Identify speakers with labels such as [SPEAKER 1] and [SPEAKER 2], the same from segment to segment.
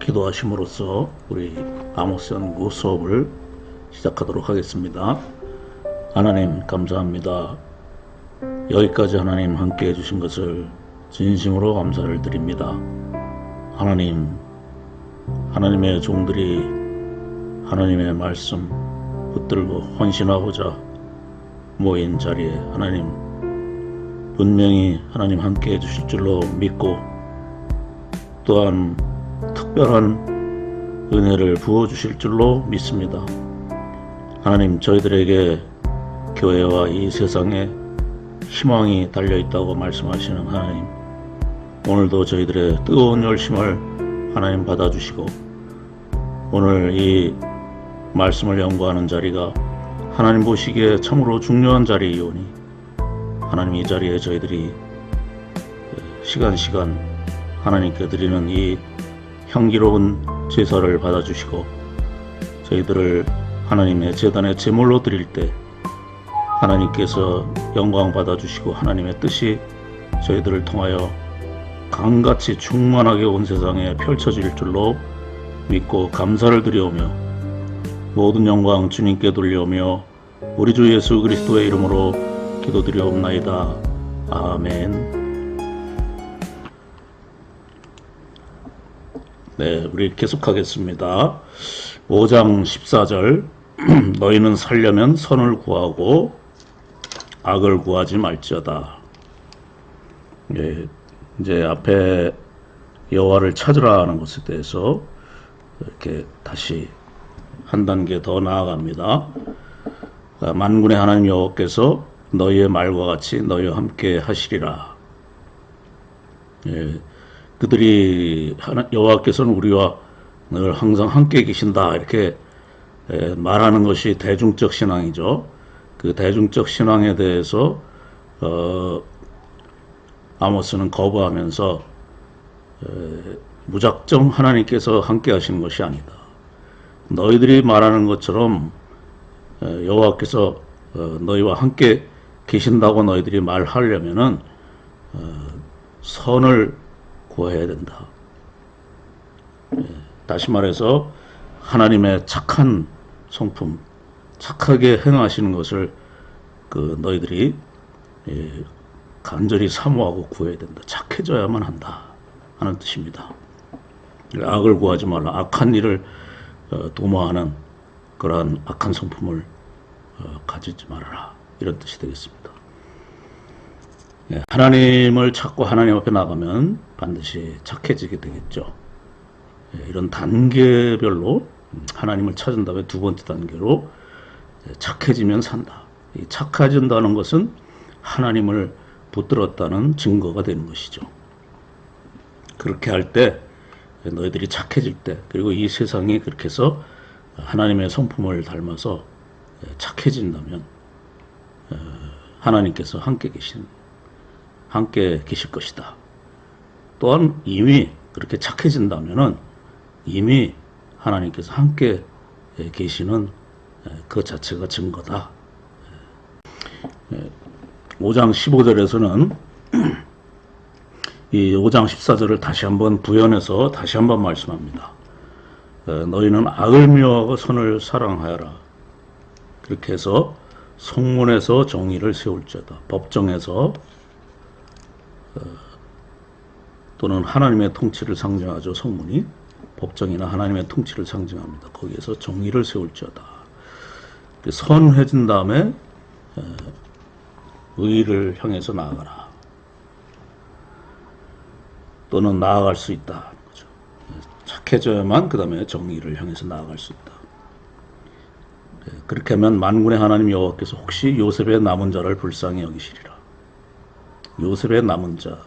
[SPEAKER 1] 기도하심으로써 우리 아모스 연구 수업을 시작하도록 하겠습니다. 하나님 감사합니다. 여기까지 하나님 함께 해주신 것을 진심으로 감사를 드립니다. 하나님의 종들이 하나님의 말씀 붙들고 헌신하고자 모인 자리에 하나님 분명히 하나님 함께 해주실 줄로 믿고 또한 특별한 은혜를 부어주실 줄로 믿습니다. 하나님, 저희들에게 교회와 이 세상에 희망이 달려있다고 말씀하시는 하나님, 오늘도 저희들의 뜨거운 열심을 하나님 받아주시고 오늘 이 말씀을 연구하는 자리가 하나님 보시기에 참으로 중요한 자리이오니 하나님, 이 자리에 저희들이 시간 하나님께 드리는 이 향기로운 제사를 받아주시고 저희들을 하나님의 제단의 제물로 드릴 때 하나님께서 영광 받아주시고 하나님의 뜻이 저희들을 통하여 강같이 충만하게 온 세상에 펼쳐질 줄로 믿고 감사를 드리오며 모든 영광 주님께 돌려오며 우리 주 예수 그리스도의 이름으로 기도드리옵나이다. 아멘. 네, 우리 계속하겠습니다. 5장 14절 너희는 살려면 선을 구하고 악을 구하지 말지어다. 예, 이제 앞에 여호와를 찾으라 하는 것에 대해서 이렇게 다시 한 단계 더 나아갑니다. 만군의 하나님 여호와께서 너희의 말과 같이 너희와 함께 하시리라. 예, 그들이 여호와께서는 우리와 늘 항상 함께 계신다 이렇게 말하는 것이 대중적 신앙이죠. 그 대중적 신앙에 대해서 아모스는 거부하면서 무작정 하나님께서 함께 하시는 것이 아니다. 너희들이 말하는 것처럼 여호와께서 너희와 함께 계신다고 너희들이 말하려면은 선을 구해야 된다. 다시 말해서 하나님의 착한 성품, 착하게 행하시는 것을 너희들이 간절히 사모하고 구해야 된다. 착해져야만 한다 하는 뜻입니다. 악을 구하지 말라. 악한 일을 도모하는 그러한 악한 성품을 가지지 말아라. 이런 뜻이 되겠습니다. 하나님을 찾고 하나님 앞에 나가면 반드시 착해지게 되겠죠. 이런 단계별로 하나님을 찾은 다음에 두 번째 단계로 착해지면 산다. 이 착해진다는 것은 하나님을 붙들었다는 증거가 되는 것이죠. 그렇게 할 때 너희들이 착해질 때, 그리고 이 세상이 그렇게 해서 하나님의 성품을 닮아서 착해진다면 하나님께서 함께 계실 것이다. 또한 이미 그렇게 착해진다면은 이미 하나님께서 함께 계시는 그 자체가 증거다. 5장 15절에서는 이 5장 14절을 다시 한번 부연해서 다시 한번 말씀합니다. 너희는 악을 미워하고 선을 사랑하여라. 그렇게 해서 성문에서 정의를 세울지어다. 법정에서 또는 하나님의 통치를 상징하죠. 성문이 법정이나 하나님의 통치를 상징합니다. 거기에서 정의를 세울지어다. 선해진 다음에 의를 향해서 나아가라. 또는 나아갈 수 있다. 착해져야만 그 다음에 정의를 향해서 나아갈 수 있다. 그렇게 하면 만군의 하나님 여호와께서 혹시 요셉의 남은 자를 불쌍히 여기시리라. 요셉의 남은 자,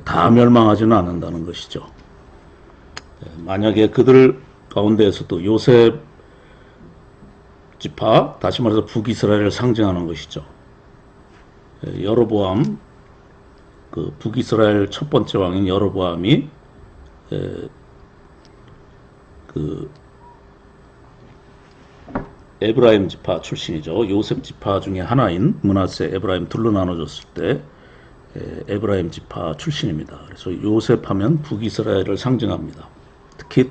[SPEAKER 1] 다 멸망하지는 않는다는 것이죠. 만약에 그들 가운데에서도 요셉 지파, 다시 말해서 북이스라엘을 상징하는 것이죠. 여로보암, 그 북이스라엘 첫 번째 왕인 여로보암이 그 에브라임 지파 출신이죠. 요셉 지파 중에 하나인 므낫세, 에브라임 둘로 나눠졌을 때 에브라임 지파 출신입니다. 그래서 요셉하면 북이스라엘을 상징합니다. 특히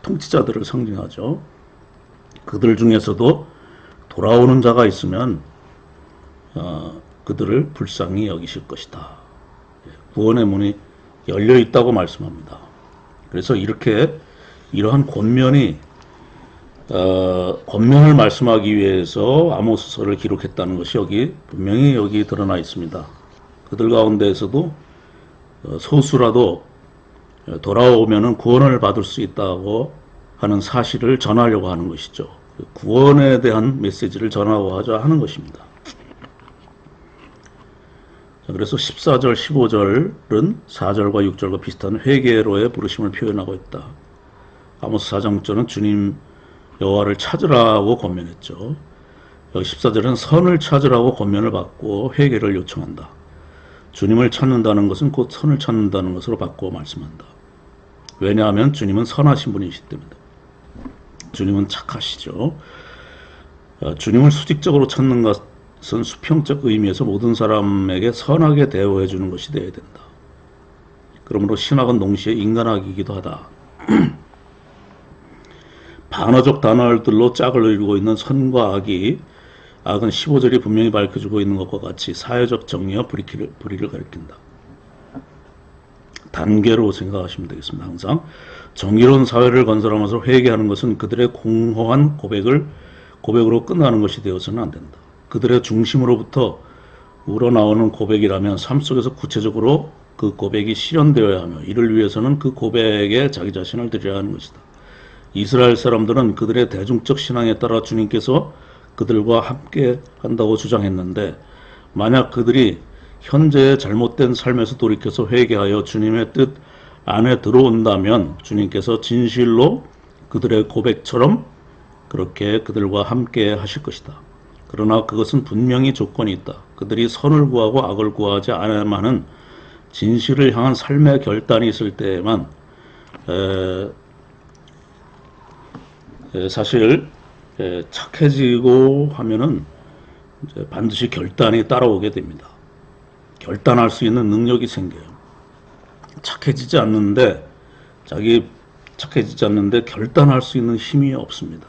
[SPEAKER 1] 통치자들을 상징하죠. 그들 중에서도 돌아오는 자가 있으면 그들을 불쌍히 여기실 것이다. 구원의 문이 열려 있다고 말씀합니다. 그래서 이러한 권면을 말씀하기 위해서 아모스서를 기록했다는 것이 분명히 여기 드러나 있습니다. 그들 가운데에서도 소수라도 돌아오면은 구원을 받을 수 있다고 하는 사실을 전하려고 하는 것이죠. 구원에 대한 메시지를 전하고자 하는 것입니다. 그래서 14절, 15절은 4절과 6절과 비슷한 회개로의 부르심을 표현하고 있다. 아모스 4장절은 주님 여호와를 찾으라고 권면했죠. 여기 14절은 선을 찾으라고 권면을 받고 회개를 요청한다. 주님을 찾는다는 것은 곧 선을 찾는다는 것으로 바꾸어 말씀한다. 왜냐하면 주님은 선하신 분이시기 때문이다. 주님은 착하시죠. 주님을 수직적으로 찾는 것은 수평적 의미에서 모든 사람에게 선하게 대우해 주는 것이 되어야 된다. 그러므로 신학은 동시에 인간학이기도 하다. 반어적 단어들로 짝을 이루고 있는 선과 악은 15절이 분명히 밝혀주고 있는 것과 같이 사회적 정의와 불의를 가리킨다. 단계로 생각하시면 되겠습니다. 항상 정의로운 사회를 건설하면서 회개하는 것은 그들의 공허한 고백으로 끝나는 것이 되어서는 안 된다. 그들의 중심으로부터 우러나오는 고백이라면 삶 속에서 구체적으로 그 고백이 실현되어야 하며 이를 위해서는 그 고백에 자기 자신을 드려야 하는 것이다. 이스라엘 사람들은 그들의 대중적 신앙에 따라 주님께서 그들과 함께 한다고 주장했는데 만약 그들이 현재의 잘못된 삶에서 돌이켜서 회개하여 주님의 뜻 안에 들어온다면 주님께서 진실로 그들의 고백처럼 그렇게 그들과 함께 하실 것이다. 그러나 그것은 분명히 조건이 있다. 그들이 선을 구하고 악을 구하지 않아야만은 진실을 향한 삶의 결단이 있을 때에만 사실 착해지고 하면은 이제 반드시 결단이 따라오게 됩니다. 결단할 수 있는 능력이 생겨요. 착해지지 않는데 결단할 수 있는 힘이 없습니다.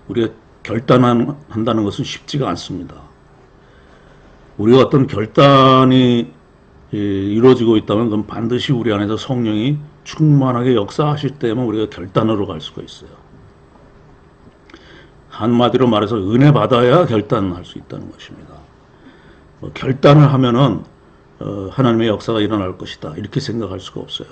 [SPEAKER 1] 우리가 결단한다는 것은 쉽지가 않습니다. 우리가 어떤 결단이 이루어지고 있다면 그건 반드시 우리 안에서 성령이 충만하게 역사하실 때만 우리가 결단으로 갈 수가 있어요. 한마디로 말해서 은혜 받아야 결단할 수 있다는 것입니다. 결단을 하면은 하나님의 역사가 일어날 것이다 이렇게 생각할 수가 없어요.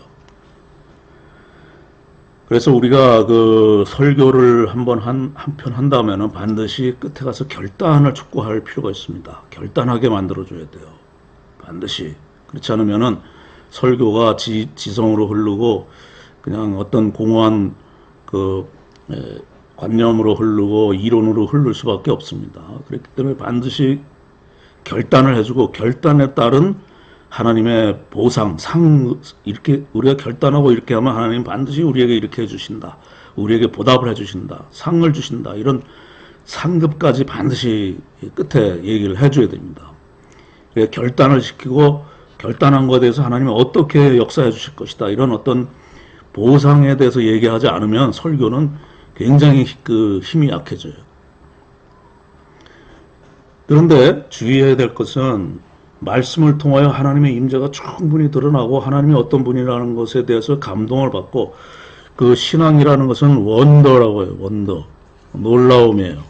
[SPEAKER 1] 그래서 우리가 그 설교를 한번 한편 한다면은 반드시 끝에 가서 결단을 촉구할 필요가 있습니다. 결단하게 만들어줘야 돼요. 반드시. 그렇지 않으면은 설교가 지성으로 흐르고 그냥 어떤 공허한 관념으로 흐르고 이론으로 흐를 수밖에 없습니다. 그렇기 때문에 반드시 결단을 해주고 결단에 따른 하나님의 보상, 이렇게 우리가 결단하고 이렇게 하면 하나님 반드시 우리에게 이렇게 해주신다. 우리에게 보답을 해주신다. 상을 주신다. 이런 상급까지 반드시 끝에 얘기를 해줘야 됩니다. 결단을 시키고 결단한 것에 대해서 하나님이 어떻게 역사해 주실 것이다. 이런 어떤 보상에 대해서 얘기하지 않으면 설교는 굉장히 힘이 약해져요. 그런데 주의해야 될 것은 말씀을 통하여 하나님의 임재가 충분히 드러나고 하나님이 어떤 분이라는 것에 대해서 감동을 받고 그 신앙이라는 것은 원더라고 해요. 원더. 놀라움이에요.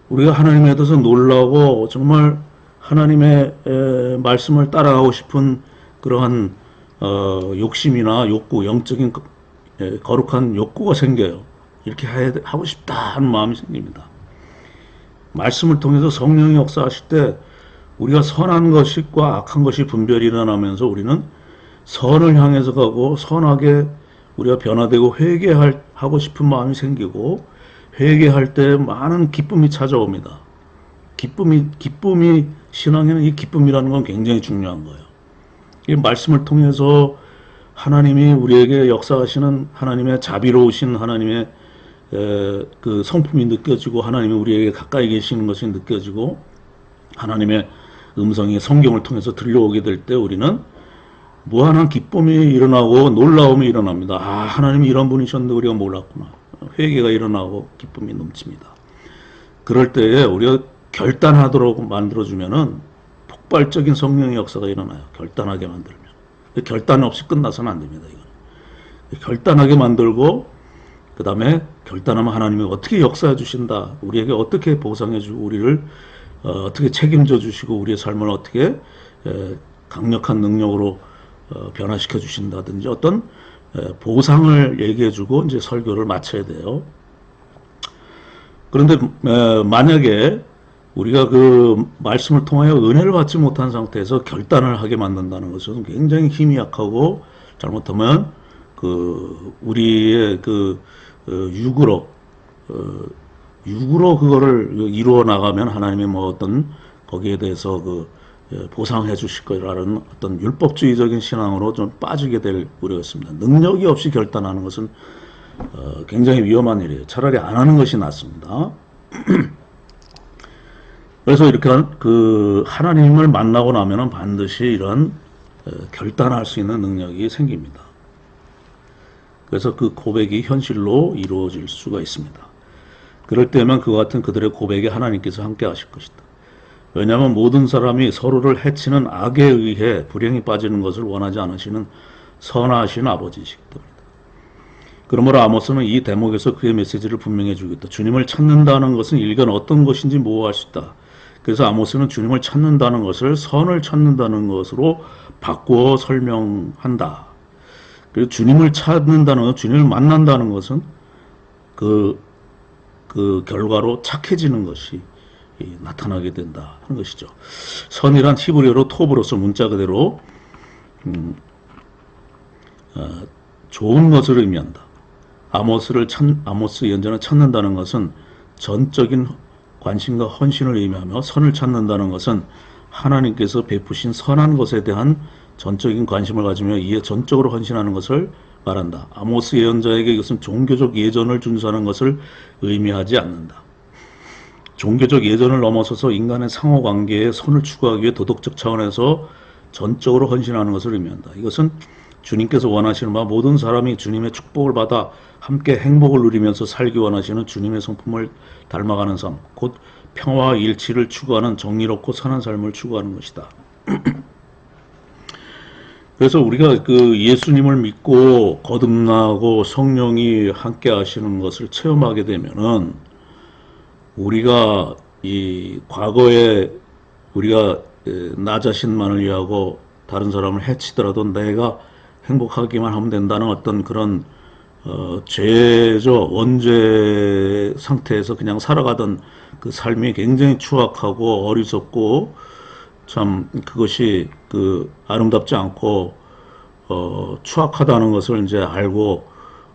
[SPEAKER 1] 우리가 하나님에 대해서 놀라고 정말 하나님의 말씀을 따라가고 싶은 그러한 욕심이나 욕구, 영적인 거룩한 욕구가 생겨요. 이렇게 하고 싶다 하는 마음이 생깁니다. 말씀을 통해서 성령이 역사하실 때 우리가 선한 것과 악한 것이 분별이 일어나면서 우리는 선을 향해서 가고 선하게 우리가 변화되고 회개하고 싶은 마음이 생기고 회개할 때 많은 기쁨이 찾아옵니다. 기쁨이 신앙에는 이 기쁨이라는 건 굉장히 중요한 거예요. 이 말씀을 통해서 하나님이 우리에게 역사하시는 하나님의 자비로우신 하나님의 그 성품이 느껴지고 하나님이 우리에게 가까이 계시는 것이 느껴지고 하나님의 음성이 성경을 통해서 들려오게 될 때 우리는 무한한 기쁨이 일어나고 놀라움이 일어납니다. 아, 하나님이 이런 분이셨는데 우리가 몰랐구나. 회개가 일어나고 기쁨이 넘칩니다. 그럴 때에 우리가 결단하도록 만들어주면은 폭발적인 성령의 역사가 일어나요. 결단하게 만들면. 결단 없이 끝나서는 안 됩니다. 이건. 결단하게 만들고 그 다음에 결단하면 하나님이 어떻게 역사해 주신다. 우리에게 어떻게 보상해 주고 우리를 어떻게 책임져 주시고 우리의 삶을 어떻게 강력한 능력으로 변화시켜 주신다든지 어떤 보상을 얘기해 주고 이제 설교를 마쳐야 돼요. 그런데 만약에 우리가 그 말씀을 통하여 은혜를 받지 못한 상태에서 결단을 하게 만든다는 것은 굉장히 힘이 약하고 잘못하면 그 우리의 그 육으로 그거를 이루어 나가면 하나님의 뭐 어떤 거기에 대해서 그 보상해 주실 거라는 어떤 율법주의적인 신앙으로 좀 빠지게 될 우려가 있습니다. 능력이 없이 결단하는 것은 굉장히 위험한 일이에요. 차라리 안 하는 것이 낫습니다. 그래서 이렇게 그 하나님을 만나고 나면은 반드시 이런 결단할 수 있는 능력이 생깁니다. 그래서 그 고백이 현실로 이루어질 수가 있습니다. 그럴 때면 그와 같은 그들의 고백에 하나님께서 함께 하실 것이다. 왜냐하면 모든 사람이 서로를 해치는 악에 의해 불행이 빠지는 것을 원하지 않으시는 선하신 아버지이시기 때문이다. 그러므로 아모스는 이 대목에서 그의 메시지를 분명히 해주겠다. 주님을 찾는다는 것은 일견 어떤 것인지 모호할 수 있다. 그래서 아모스는 주님을 찾는다는 것을 선을 찾는다는 것으로 바꾸어 설명한다. 그리고 주님을 찾는다는 것, 주님을 만난다는 것은 그 결과로 착해지는 것이 나타나게 된다 하는 것이죠. 선이란 히브리어로 톱으로서 문자 그대로 좋은 것을 의미한다. 아모스 예언자는 찾는다는 것은 전적인 관심과 헌신을 의미하며 선을 찾는다는 것은 하나님께서 베푸신 선한 것에 대한 전적인 관심을 가지며 이에 전적으로 헌신하는 것을 말한다. 아모스 예언자에게 이것은 종교적 예전을 준수하는 것을 의미하지 않는다. 종교적 예전을 넘어서서 인간의 상호관계에 선을 추구하기 위해 도덕적 차원에서 전적으로 헌신하는 것을 의미한다. 이것은 주님께서 원하시는 바 모든 사람이 주님의 축복을 받아 함께 행복을 누리면서 살기 원하시는 주님의 성품을 닮아가는 삶, 곧 평화와 일치를 추구하는 정의롭고 선한 삶을 추구하는 것이다. 그래서 우리가 그 예수님을 믿고 거듭나고 성령이 함께 하시는 것을 체험하게 되면은 우리가 이 과거에 우리가 나 자신만을 위하고 다른 사람을 해치더라도 내가 행복하기만 하면 된다는 어떤 그런 죄죠. 원죄 상태에서 그냥 살아가던 그 삶이 굉장히 추악하고 어리석고 참 그것이 그 아름답지 않고 추악하다는 것을 이제 알고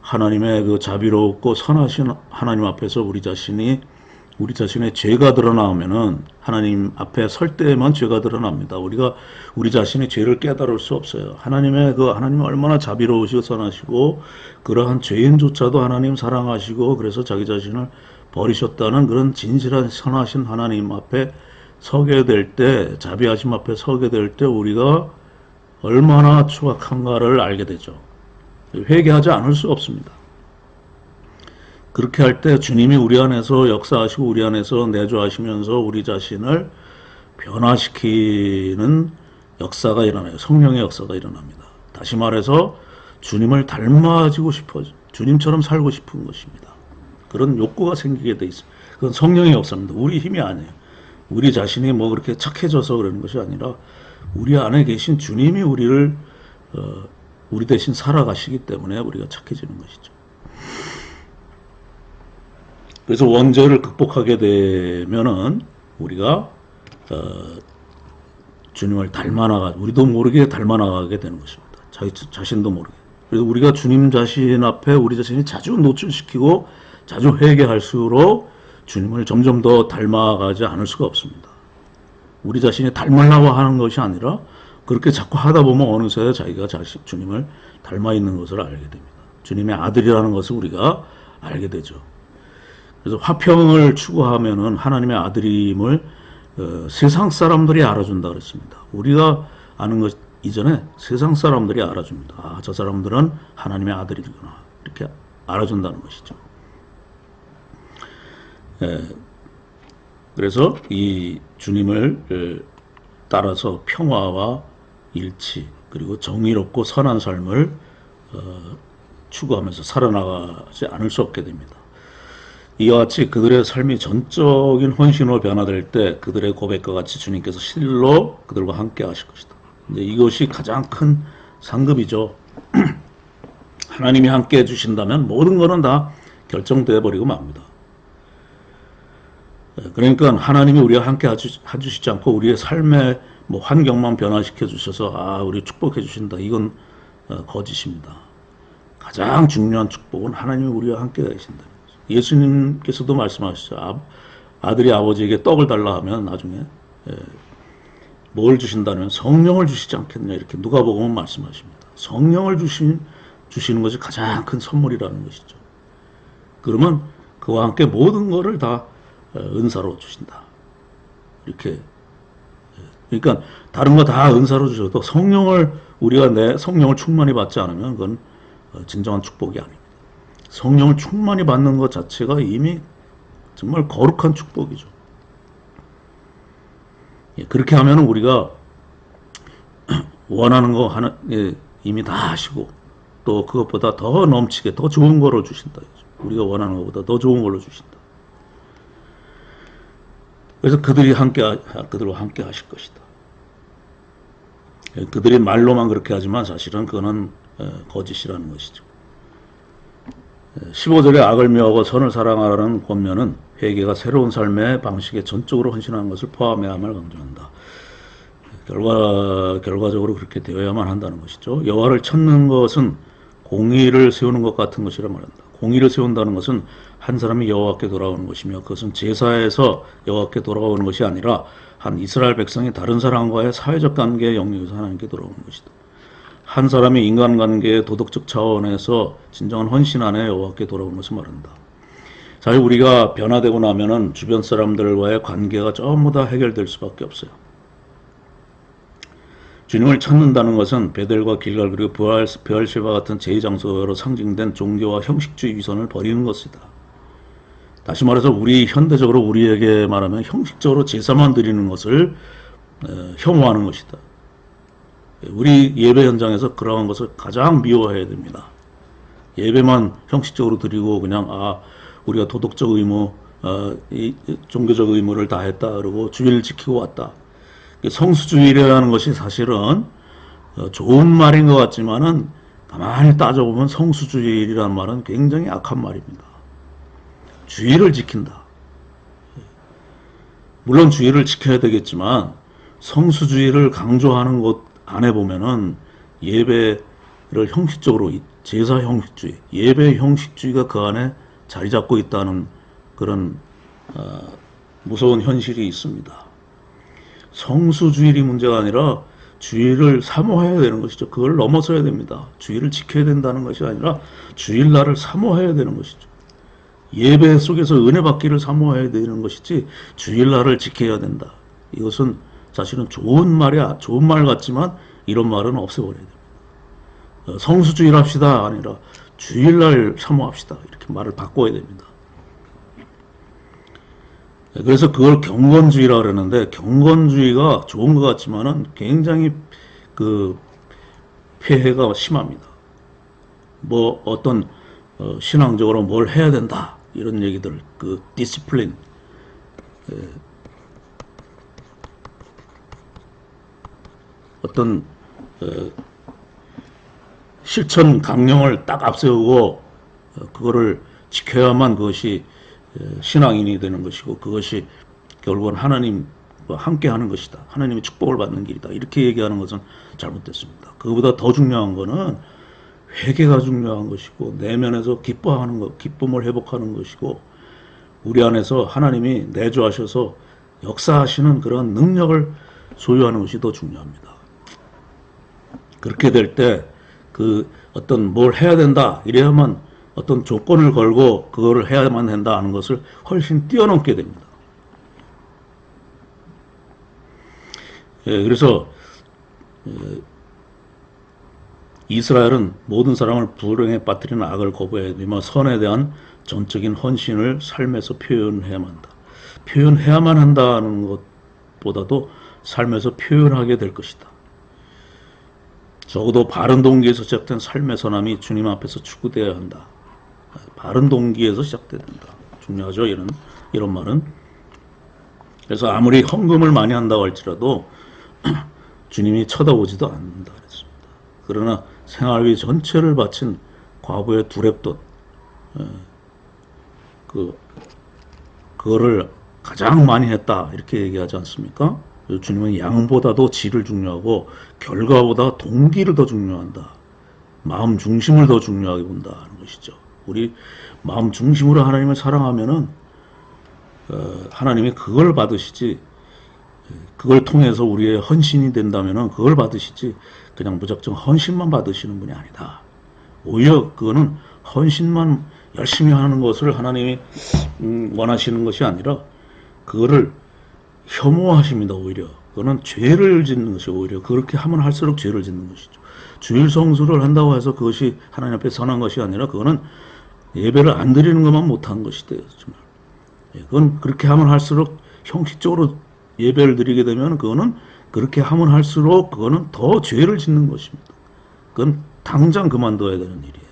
[SPEAKER 1] 하나님의 그 자비롭고 선하신 하나님 앞에서 우리 자신의 죄가 드러나면은 하나님 앞에 설 때에만 죄가 드러납니다. 우리가 우리 자신의 죄를 깨달을 수 없어요. 하나님이 얼마나 자비로우시고 선하시고 그러한 죄인조차도 하나님 사랑하시고 그래서 자기 자신을 버리셨다는 그런 진실한 선하신 하나님 앞에 서게 될 때, 자비하심 앞에 서게 될 때 우리가 얼마나 추악한가를 알게 되죠. 회개하지 않을 수 없습니다. 그렇게 할 때 주님이 우리 안에서 역사하시고 우리 안에서 내주하시면서 우리 자신을 변화시키는 역사가 일어나요. 성령의 역사가 일어납니다. 다시 말해서 주님을 닮아지고 싶어, 주님처럼 살고 싶은 것입니다. 그런 욕구가 생기게 돼 있어요. 그건 성령의 역사입니다. 우리 힘이 아니에요. 우리 자신이 뭐 그렇게 착해져서 그러는 것이 아니라 우리 안에 계신 주님이 우리 대신 살아가시기 때문에 우리가 착해지는 것이죠. 그래서 원죄를 극복하게 되면은 우리가 주님을 닮아나가, 우리도 모르게 닮아나가게 되는 것입니다. 자신도 모르게. 그래서 우리가 주님 자신 앞에 우리 자신이 자주 노출시키고 자주 회개할수록 주님을 점점 더 닮아가지 않을 수가 없습니다. 우리 자신이 닮으려고 하는 것이 아니라 그렇게 자꾸 하다 보면 어느새 자기가 주님을 닮아 있는 것을 알게 됩니다. 주님의 아들이라는 것을 우리가 알게 되죠. 그래서 화평을 추구하면은 하나님의 아들임을 세상 사람들이 알아준다 그랬습니다. 우리가 아는 것 이전에 세상 사람들이 알아줍니다. 아, 저 사람들은 하나님의 아들이구나. 이렇게 알아준다는 것이죠. 그래서 이 주님을 따라서 평화와 일치 그리고 정의롭고 선한 삶을 추구하면서 살아나가지 않을 수 없게 됩니다. 이와 같이 그들의 삶이 전적인 헌신으로 변화될 때 그들의 고백과 같이 주님께서 실로 그들과 함께 하실 것이다. 이제 이것이 가장 큰 상급이죠. 하나님이 함께 해주신다면 모든 것은 다 결정되어 버리고 맙니다. 그러니까 하나님이 우리와 함께 해주시지 않고 우리의 삶의 뭐 환경만 변화시켜 주셔서 아 우리 축복해 주신다 이건 거짓입니다. 가장 중요한 축복은 하나님이 우리와 함께 계신다. 예수님께서도 말씀하시죠. 아들이 아버지에게 떡을 달라 하면 나중에 뭘 주신다면 성령을 주시지 않겠냐 이렇게 누가복음은 말씀하십니다. 성령을 주시는 것이 가장 큰 선물이라는 것이죠. 그러면 그와 함께 모든 것을 다 은사로 주신다. 이렇게 그러니까 다른 거 다 은사로 주셔도 우리가 내 성령을 충만히 받지 않으면 그건 진정한 축복이 아닙니다. 성령을 충만히 받는 것 자체가 이미 정말 거룩한 축복이죠. 그렇게 하면 우리가 원하는 거 이미 다 하시고 또 그것보다 더 넘치게 더 좋은 거로 주신다. 우리가 원하는 것보다 더 좋은 걸로 주신다. 그래서 그들과 함께 하실 것이다. 그들이 말로만 그렇게 하지만 사실은 그거는 거짓이라는 것이죠. 15절에 악을 미워하고 선을 사랑하라는 권면은 회개가 새로운 삶의 방식에 전적으로 헌신하는 것을 포함해야 함을 강조한다. 결과적으로 그렇게 되어야만 한다는 것이죠. 여호와를 찾는 것은 공의를 세우는 것 같은 것이라 말한다. 공의를 세운다는 것은 한 사람이 여호와께 돌아오는 것이며 그것은 제사에서 여호와께 돌아오는 것이 아니라 한 이스라엘 백성이 다른 사람과의 사회적 관계의 영역에서 하나님께 돌아오는 것이다. 한 사람이 인간관계의 도덕적 차원에서 진정한 헌신 안에 여호와께 돌아오는 것을 말한다. 사실 우리가 변화되고 나면은 주변 사람들과의 관계가 전부 다 해결될 수밖에 없어요. 주님을 찾는다는 것은 베델과 길갈 그리고 브엘셰바 같은 제2장소로 상징된 종교와 형식주의 위선을 버리는 것이다. 다시 말해서 현대적으로 우리에게 말하면 형식적으로 제사만 드리는 것을 혐오하는 것이다. 우리 예배 현장에서 그러한 것을 가장 미워해야 됩니다. 예배만 형식적으로 드리고 그냥 우리가 도덕적 의무, 종교적 의무를 다했다 그러고 주의를 지키고 왔다. 성수주의라는 것이 사실은 좋은 말인 것 같지만은 가만히 따져보면 성수주의라는 말은 굉장히 악한 말입니다. 주의를 지킨다. 물론 주의를 지켜야 되겠지만 성수주의를 강조하는 것 안에 보면은 예배를 형식적으로 제사 형식주의, 예배 형식주의가 그 안에 자리 잡고 있다는 그런 무서운 현실이 있습니다. 성수주의이 문제가 아니라 주의를 사모해야 되는 것이죠. 그걸 넘어서야 됩니다. 주의를 지켜야 된다는 것이 아니라 주일날을 사모해야 되는 것이죠. 예배 속에서 은혜 받기를 사모해야 되는 것이지 주일날을 지켜야 된다. 이것은 사실은 좋은 말 같지만 이런 말은 없애버려야 됩니다. 성수주의를 합시다 아니라 주일날 사모합시다. 이렇게 말을 바꿔야 됩니다. 그래서 그걸 경건주의라 그러는데 경건주의가 좋은 것 같지만은 굉장히 폐해가 심합니다. 어떤 신앙적으로 뭘 해야 된다 이런 얘기들 디시플린 어떤 실천 강령을 딱 앞세우고 그거를 지켜야만 그것이 신앙인이 되는 것이고 그것이 결국은 하나님과 함께하는 것이다. 하나님의 축복을 받는 길이다. 이렇게 얘기하는 것은 잘못됐습니다. 그거보다 더 중요한 것은 회개가 중요한 것이고 내면에서 기뻐하는 것, 기쁨을 회복하는 것이고 우리 안에서 하나님이 내주하셔서 역사하시는 그런 능력을 소유하는 것이 더 중요합니다. 그렇게 될 때 어떤 뭘 해야 된다 이래야만 어떤 조건을 걸고 그거를 해야만 한다 하는 것을 훨씬 뛰어넘게 됩니다. 그래서 이스라엘은 모든 사람을 불행에 빠뜨리는 악을 거부해야 되며 선에 대한 전적인 헌신을 삶에서 표현해야만 한다. 표현해야만 한다는 것보다도 삶에서 표현하게 될 것이다. 적어도 바른 동기에서 시작된 삶의 선함이 주님 앞에서 추구되어야 한다. 바른 동기에서 시작돼야 된다. 중요하죠, 이런 말은. 그래서 아무리 헌금을 많이 한다고 할지라도 주님이 쳐다보지도 않는다 그랬습니다. 그러나 생활비 전체를 바친 과부의 두렙돈, 그거를 가장 많이 했다 이렇게 얘기하지 않습니까? 주님은 양보다도 질을 중요하고 결과보다 동기를 더 중요한다. 마음 중심을 더 중요하게 본다는 것이죠. 우리 마음 중심으로 하나님을 사랑하면은 하나님이 그걸 받으시지, 그걸 통해서 우리의 헌신이 된다면은 그걸 받으시지, 그냥 무작정 헌신만 받으시는 분이 아니다. 오히려 그거는 헌신만 열심히 하는 것을 하나님이 원하시는 것이 아니라 그거를 혐오하십니다. 오히려 그거는 죄를 짓는 것이, 오히려 그렇게 하면 할수록 죄를 짓는 것이죠. 주일 성수를 한다고 해서 그것이 하나님 앞에 선한 것이 아니라 그거는 예배를 안 드리는 것만 못한 것이 돼요. 정말. 그건 그렇게 하면 할수록 형식적으로 예배를 드리게 되면 그거는 그렇게 하면 할수록 그거는 더 죄를 짓는 것입니다. 그건 당장 그만둬야 되는 일이에요.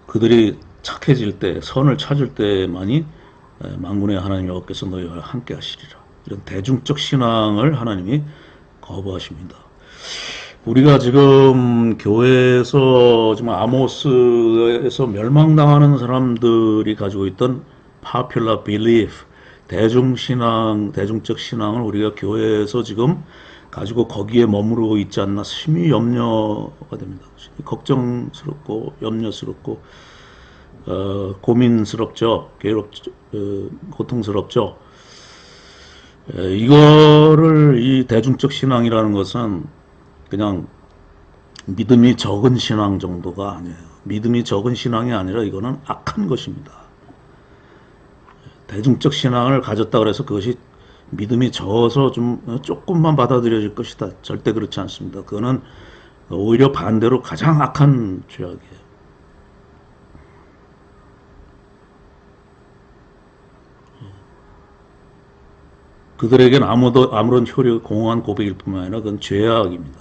[SPEAKER 1] 그들이 착해질 때, 선을 찾을 때만이 만군의 하나님 여호와께서 너희와 함께 하시리라. 이런 대중적 신앙을 하나님이 거부하십니다. 우리가 지금 교회에서 지금 아모스에서 멸망당하는 사람들이 가지고 있던 popular belief, 대중신앙, 대중적 신앙을 우리가 교회에서 지금 가지고 거기에 머무르고 있지 않나 심히 염려가 됩니다. 걱정스럽고 염려스럽고 고민스럽죠. 고통스럽죠. 이거를, 이 대중적 신앙이라는 것은 그냥 믿음이 적은 신앙 정도가 아니에요. 믿음이 적은 신앙이 아니라 이거는 악한 것입니다. 대중적 신앙을 가졌다 그래서 그것이 믿음이 적어서 좀 조금만 받아들여질 것이다. 절대 그렇지 않습니다. 그거는 오히려 반대로 가장 악한 죄악이에요. 그들에겐 아무런 효력, 공허한 고백일 뿐만 아니라 그건 죄악입니다.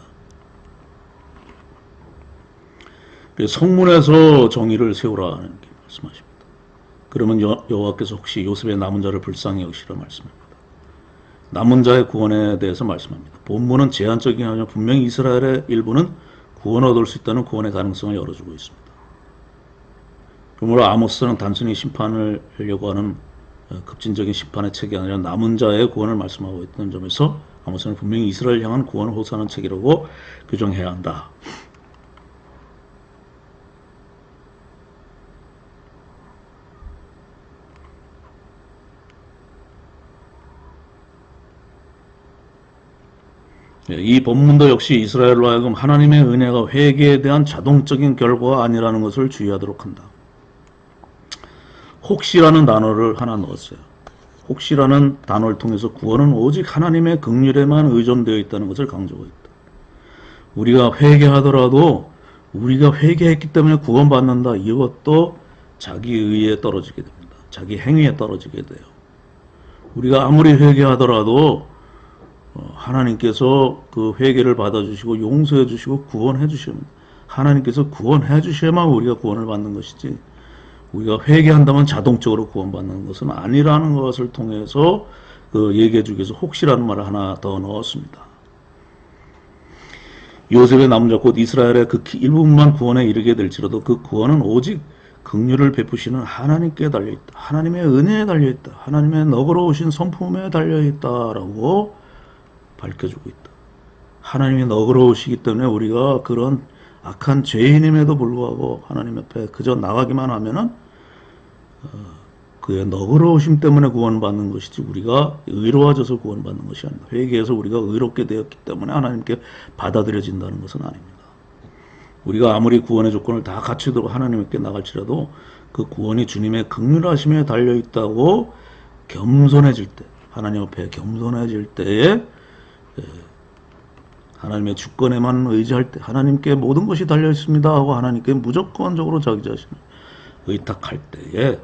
[SPEAKER 1] 성문에서 정의를 세우라는 게 말씀하십니다. 그러면 여호와께서 혹시 요셉의 남은 자를 불쌍히 여기시라 말씀합니다. 남은 자의 구원에 대해서 말씀합니다. 본문은 제한적이긴 하지만 분명히 이스라엘의 일부는 구원 얻을 수 있다는 구원의 가능성을 열어주고 있습니다. 그러므로 아모스는 단순히 심판을 하려고 하는 급진적인 심판의 책이 아니라 남은 자의 구원을 말씀하고 있다는 점에서 아모스는 분명히 이스라엘 향한 구원을 호소하는 책이라고 규정해야 한다. 이 본문도 역시 이스라엘로 하여금 하나님의 은혜가 회개에 대한 자동적인 결과가 아니라는 것을 주의하도록 한다. 혹시라는 단어를 하나 넣었어요. 혹시라는 단어를 통해서 구원은 오직 하나님의 긍휼에만 의존되어 있다는 것을 강조하고 있다. 우리가 회개하더라도 우리가 회개했기 때문에 구원받는다. 이것도 자기 의에 떨어지게 됩니다. 자기 행위에 떨어지게 돼요. 우리가 아무리 회개하더라도 하나님께서 그 회개를 받아주시고 용서해 주시고 구원해 주시면, 하나님께서 구원해 주셔야만 우리가 구원을 받는 것이지, 우리가 회개한다면 자동적으로 구원받는 것은 아니라는 것을 통해서 얘기해 주기 위해서 혹시라는 말을 하나 더 넣었습니다. 요셉의 남은 자 곧 이스라엘의 극히 일부분만 구원에 이르게 될지라도 그 구원은 오직 긍휼을 베푸시는 하나님께 달려있다. 하나님의 은혜에 달려있다. 하나님의 너그러우신 성품에 달려있다라고 밝혀주고 있다. 하나님이 너그러우시기 때문에 우리가 그런 악한 죄인임에도 불구하고 하나님 앞에 그저 나가기만 하면은 그의 너그러우심 때문에 구원받는 것이지 우리가 의로워져서 구원받는 것이 아니다. 회개해서 우리가 의롭게 되었기 때문에 하나님께 받아들여진다는 것은 아닙니다. 우리가 아무리 구원의 조건을 다 갖추도록 하나님께 나갈지라도 그 구원이 주님의 긍휼하심에 달려있다고 겸손해질 때, 하나님 앞에 겸손해질 때에 하나님의 주권에만 의지할 때, 하나님께 모든 것이 달려 있습니다 하고 하나님께 무조건적으로 자기 자신을 의탁할 때에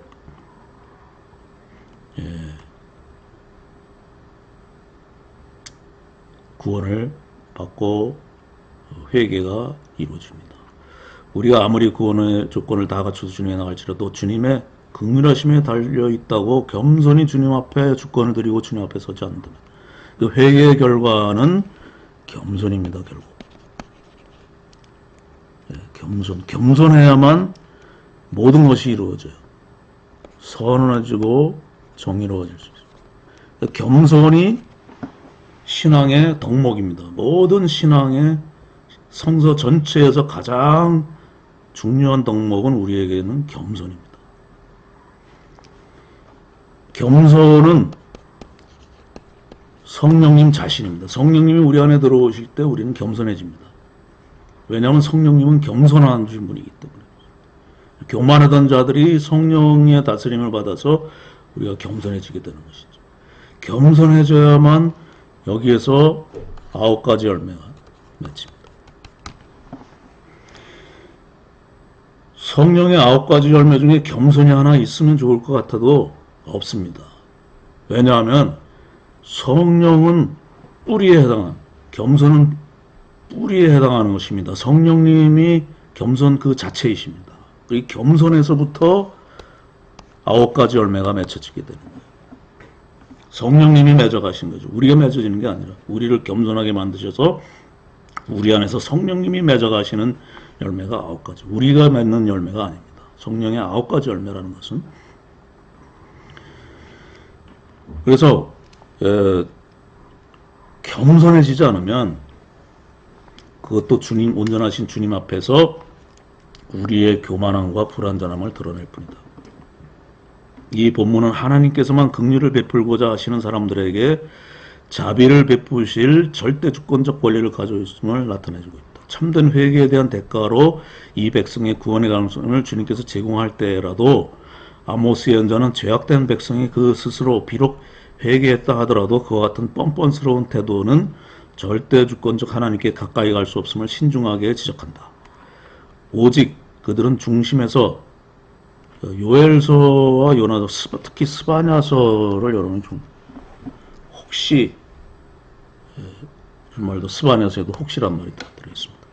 [SPEAKER 1] 구원을 받고 회개가 이루어집니다. 우리가 아무리 구원의 조건을 다 갖춰서 주님에 나갈지라도 주님의 긍휼하심에 달려 있다고 겸손히 주님 앞에 주권을 드리고 주님 앞에 서지 않는다면 그 회개의 결과는 겸손입니다. 결국 겸손해야만 모든 것이 이루어져요. 선언해지고 정의로워질 수 있어요. 겸손이 신앙의 덕목입니다. 모든 신앙의 성서 전체에서 가장 중요한 덕목은 우리에게는 겸손입니다. 겸손은 성령님 자신입니다. 성령님이 우리 안에 들어오실 때 우리는 겸손해집니다. 왜냐하면 성령님은 겸손한 분이기 때문에. 교만하던 자들이 성령의 다스림을 받아서 우리가 겸손해지게 되는 것이죠. 겸손해져야만 여기에서 9가지 열매가 맺힙니다. 성령의 9가지 열매 중에 겸손이 하나 있으면 좋을 것 같아도 없습니다. 왜냐하면 성령은 뿌리에 해당한, 겸손은 뿌리에 해당하는 것입니다. 성령님이 겸손 그 자체이십니다. 이 겸손에서부터 9가지 열매가 맺혀지게 되는 거예요. 성령님이 맺어가신 거죠. 우리가 맺어지는 게 아니라 우리를 겸손하게 만드셔서 우리 안에서 성령님이 맺어가시는 열매가 9가지. 우리가 맺는 열매가 아닙니다. 성령의 9가지 열매라는 것은. 그래서 겸손해지지 않으면 그것도 주님, 온전하신 주님 앞에서 우리의 교만함과 불완전함을 드러낼 뿐이다. 이 본문은 하나님께서만 긍휼을 베풀고자 하시는 사람들에게 자비를 베푸실 절대 주권적 권리를 가지고 있음을 나타내주고 있다. 참된 회개에 대한 대가로 이 백성의 구원의 가능성을 주님께서 제공할 때라도 아모스 예언자는 죄악된 백성이 그 스스로 비록 회개했다 하더라도 그와 같은 뻔뻔스러운 태도는 절대 주권적 하나님께 가까이 갈 수 없음을 신중하게 지적한다. 오직 그들은 중심에서 요엘서와 요나서, 특히 스바냐서를 여러분 좀 혹시 그 말도 스바냐서에도 혹시란 말이 들어있습니다.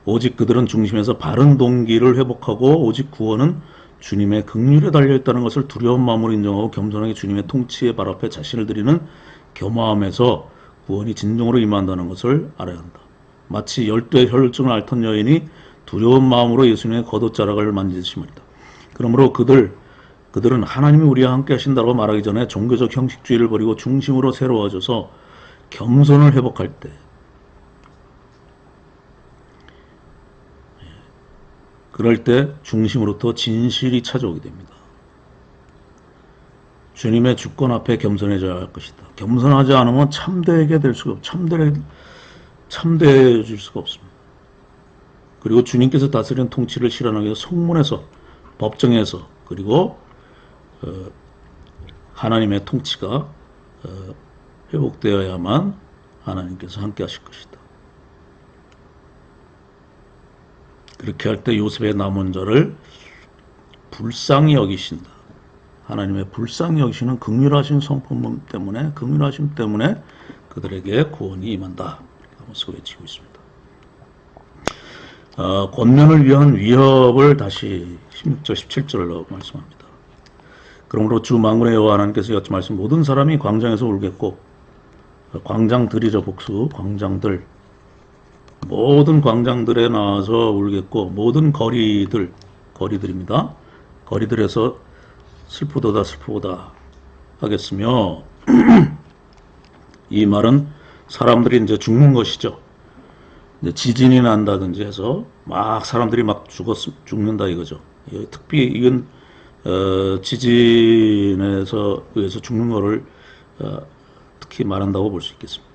[SPEAKER 1] 오직 그들은 중심에서 바른 동기를 회복하고 오직 구원은 주님의 긍휼에 달려있다는 것을 두려운 마음으로 인정하고 겸손하게 주님의 통치의 발 앞에 자신을 드리는 겸허함에서 구원이 진정으로 임한다는 것을 알아야 한다. 마치 열두의 혈증을 앓던 여인이 두려운 마음으로 예수님의 겉옷자락을 만지듯이 말이다. 그러므로 그들은 하나님이 우리와 함께 하신다고 말하기 전에 종교적 형식주의를 버리고 중심으로 새로워져서 겸손을 회복할 때 그럴 때 중심으로부터 진실이 찾아오게 됩니다. 주님의 주권 앞에 겸손해져야 할 것이다. 겸손하지 않으면 참되게 될 수가 참되어질 수가 없습니다. 그리고 주님께서 다스리는 통치를 실현하기 위해서 성문에서, 법정에서, 그리고 하나님의 통치가 회복되어야만 하나님께서 함께 하실 것이다. 그렇게 할 때 요셉의 남은 자를 불쌍히 여기신다. 하나님의 불쌍히 여기시는 긍휼하신 성품 때문에, 긍휼하심 때문에 그들에게 구원이 임한다. 하면서 외치고 있습니다. 권면을 위한 위협을 다시 16절, 17절로 말씀합니다. 그러므로 주 만군의 여호와 하나님께서 이같이 말씀, 모든 사람이 광장에서 울겠고, 광장들이죠, 복수, 광장들, 모든 광장들에 나와서 울겠고, 모든 거리들입니다. 거리들에서 슬프도다 슬프도다 하겠으며, 이 말은 사람들이 이제 죽는 것이죠. 이제 지진이 난다든지 해서 막 사람들이 막 죽는다 이거죠. 특히 이건 지진에서 의해서 죽는 거를 특히 말한다고 볼 수 있겠습니다.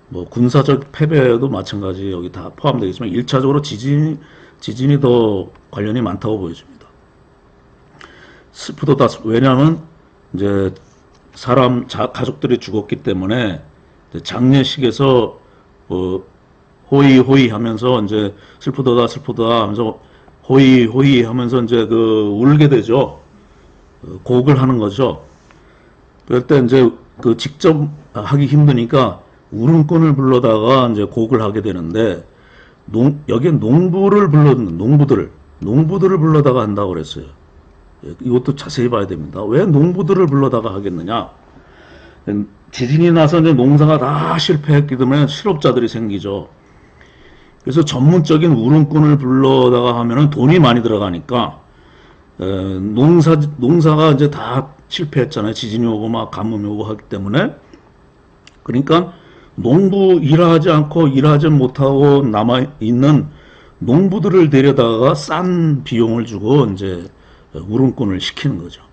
[SPEAKER 1] 뭐 군사적 패배도 마찬가지 여기 다 포함되겠지만 1차적으로 지진이 더 관련이 많다고 보여집니다. 슬프도다. 왜냐하면 이제 가족들이 죽었기 때문에 장례식에서 호이 호이 하면서 이제 슬프도다 슬프도다 하면서 호이 호이 하면서 이제 울게 되죠. 곡을 하는 거죠. 그럴 때 이제 직접 하기 힘드니까 울음꾼을 불러다가 이제 곡을 하게 되는데 여기에 농부들을 불러다가 한다고 그랬어요. 이것도 자세히 봐야 됩니다. 왜 농부들을 불러다가 하겠느냐? 지진이 나서 이제 농사가 다 실패했기 때문에 실업자들이 생기죠. 그래서 전문적인 울음꾼을 불러다가 하면은 돈이 많이 들어가니까 농사가 이제 다 실패했잖아요. 지진이 오고 막 가뭄이 오고 하기 때문에. 그러니까 농부 일하지 않고 일하지 못하고 남아있는 농부들을 데려다가 싼 비용을 주고 이제 울음꾼을 시키는 거죠.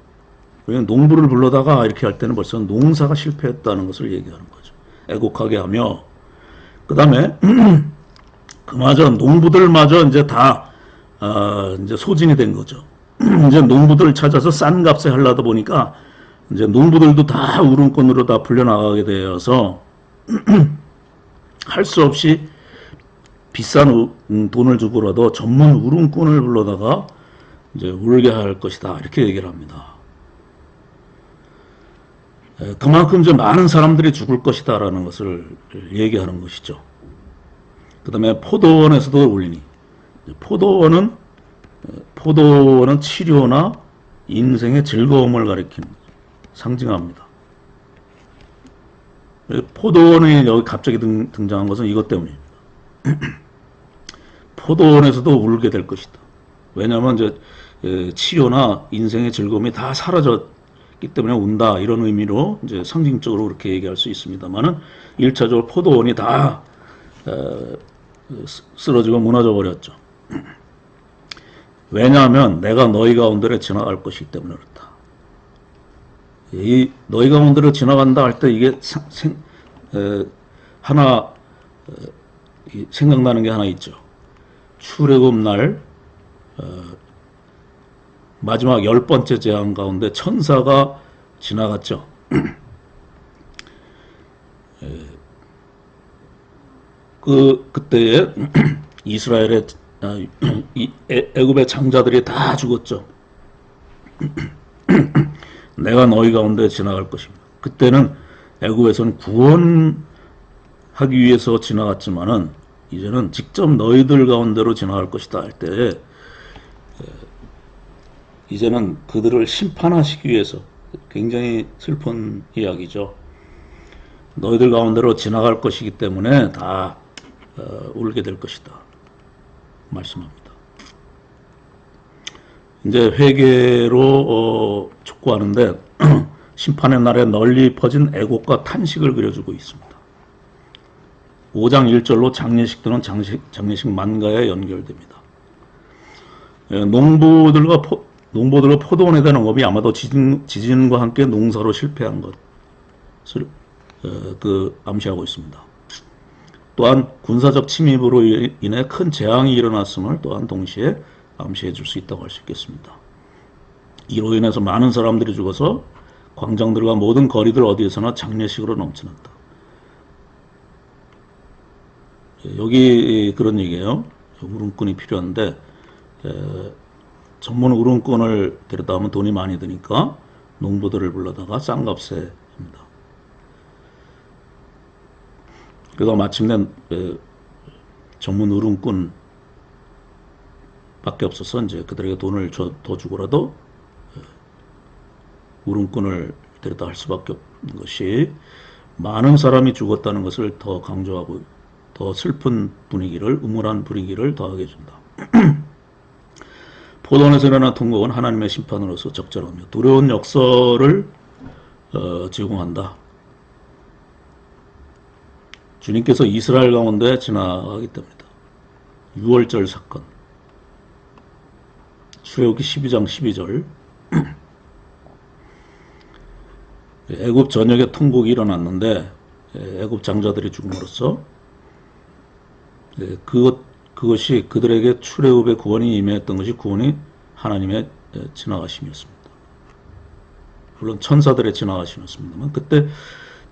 [SPEAKER 1] 그러니까 농부를 불러다가 이렇게 할 때는 벌써 농사가 실패했다는 것을 얘기하는 거죠. 애곡하게 하며, 그 다음에 그마저 농부들마저 이제 다 이제 소진이 된 거죠. 이제 농부들을 찾아서 싼 값에 하려다 보니까 이제 농부들도 다 울음꾼으로 다 풀려나가게 되어서 할 수 없이 비싼 돈을 주고라도 전문 울음꾼을 불러다가 이제 울게 할 것이다, 이렇게 얘기를 합니다. 그만큼 이제 많은 사람들이 죽을 것이다라는 것을 얘기하는 것이죠. 그 다음에 포도원에서도 울리니, 포도원은 치료나 인생의 즐거움을 가리키는, 상징합니다. 포도원이 여기 갑자기 등장한 것은 이것 때문입니다. 포도원에서도 울게 될 것이다. 왜냐하면 이제 치료나 인생의 즐거움이 다 사라졌기 때문에 운다, 이런 의미로 이제 상징적으로 그렇게 얘기할 수 있습니다만은 1차적으로 포도원이 다 쓰러지고 무너져 버렸죠. 왜냐하면 내가 너희 가운데로 지나갈 것이기 때문에 그렇다. 이 너희 가운데로 지나간다 할 때 이게 하나 생각나는 게 하나 있죠. 출애굽 날 마지막 10번째 재앙 가운데 천사가 지나갔죠. 그때에 이스라엘의 애굽의 장자들이 다 죽었죠. 내가 너희 가운데 지나갈 것입니다. 그때는 애굽에서는 구원하기 위해서 지나갔지만은 이제는 직접 너희들 가운데로 지나갈 것이다 할 때 이제는 그들을 심판하시기 위해서, 굉장히 슬픈 이야기죠. 너희들 가운데로 지나갈 것이기 때문에 다 울게 될 것이다 말씀합니다. 이제 회개로 촉구하는데 심판의 날에 널리 퍼진 애곡과 탄식을 그려주고 있습니다. 5장 1절로 장례식 또는 장례식 만가에 연결됩니다. 농부들과 포도원에 대한 언급이 아마도 지진과 함께 농사로 실패한 것을 암시하고 있습니다. 또한 군사적 침입으로 인해 큰 재앙이 일어났음을 또한 동시에 암시해 줄 수 있다고 할 수 있겠습니다. 이로 인해서 많은 사람들이 죽어서 광장들과 모든 거리들 어디에서나 장례식으로 넘쳐났다. 여기 그런 얘기예요. 울음꾼이 필요한데 전문 울음꾼을 데려다 하면 돈이 많이 드니까 농부들을 불러다가 싼 값에 합니다. 그래서 마침내 전문 울음꾼 밖에 없어서 이제 그들에게 돈을 더 주고라도 울음꾼을 데려다 할 수밖에 없는 것이, 많은 사람이 죽었다는 것을 더 강조하고 더 슬픈 분위기를, 음울한 분위기를 더하게 해준다. 포도원에서 일어난 통곡은 하나님의 심판으로서 적절하며 두려운 역설을 제공한다. 주님께서 이스라엘 가운데 지나가기 때문이다. 6월절 사건, 출애굽기 12장 12절. 애굽 전역에 통곡이 일어났는데 애굽 장자들이 죽음으로써 그것이 그들에게 출애굽의 구원이 임했던 것이 구원이 하나님의 지나가심이었습니다. 물론 천사들의 지나가시였습니다만 그때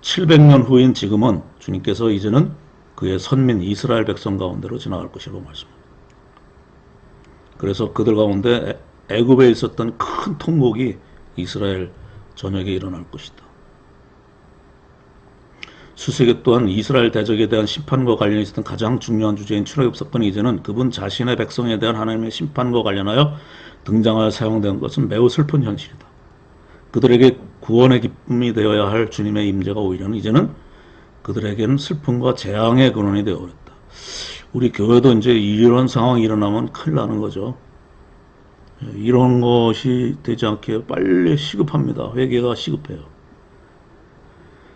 [SPEAKER 1] 700년 후인 지금은 주님께서 이제는 그의 선민 이스라엘 백성 가운데로 지나갈 것이라고 말씀합니다. 그래서 그들 가운데 애굽에 있었던 큰 통곡이 이스라엘 전역에 일어날 것이다. 수세기 또한 이스라엘 대적에 대한 심판과 관련해 있었던 가장 중요한 주제인 출애굽 사건이 이제는 그분 자신의 백성에 대한 하나님의 심판과 관련하여 등장하여 사용된 것은 매우 슬픈 현실이다. 그들에게 구원의 기쁨이 되어야 할 주님의 임재가 오히려는 이제는 그들에게는 슬픔과 재앙의 근원이 되어버렸다. 우리 교회도 이제 이런 상황이 일어나면 큰일 나는 거죠. 이런 것이 되지 않게 빨리 시급합니다. 회개가 시급해요.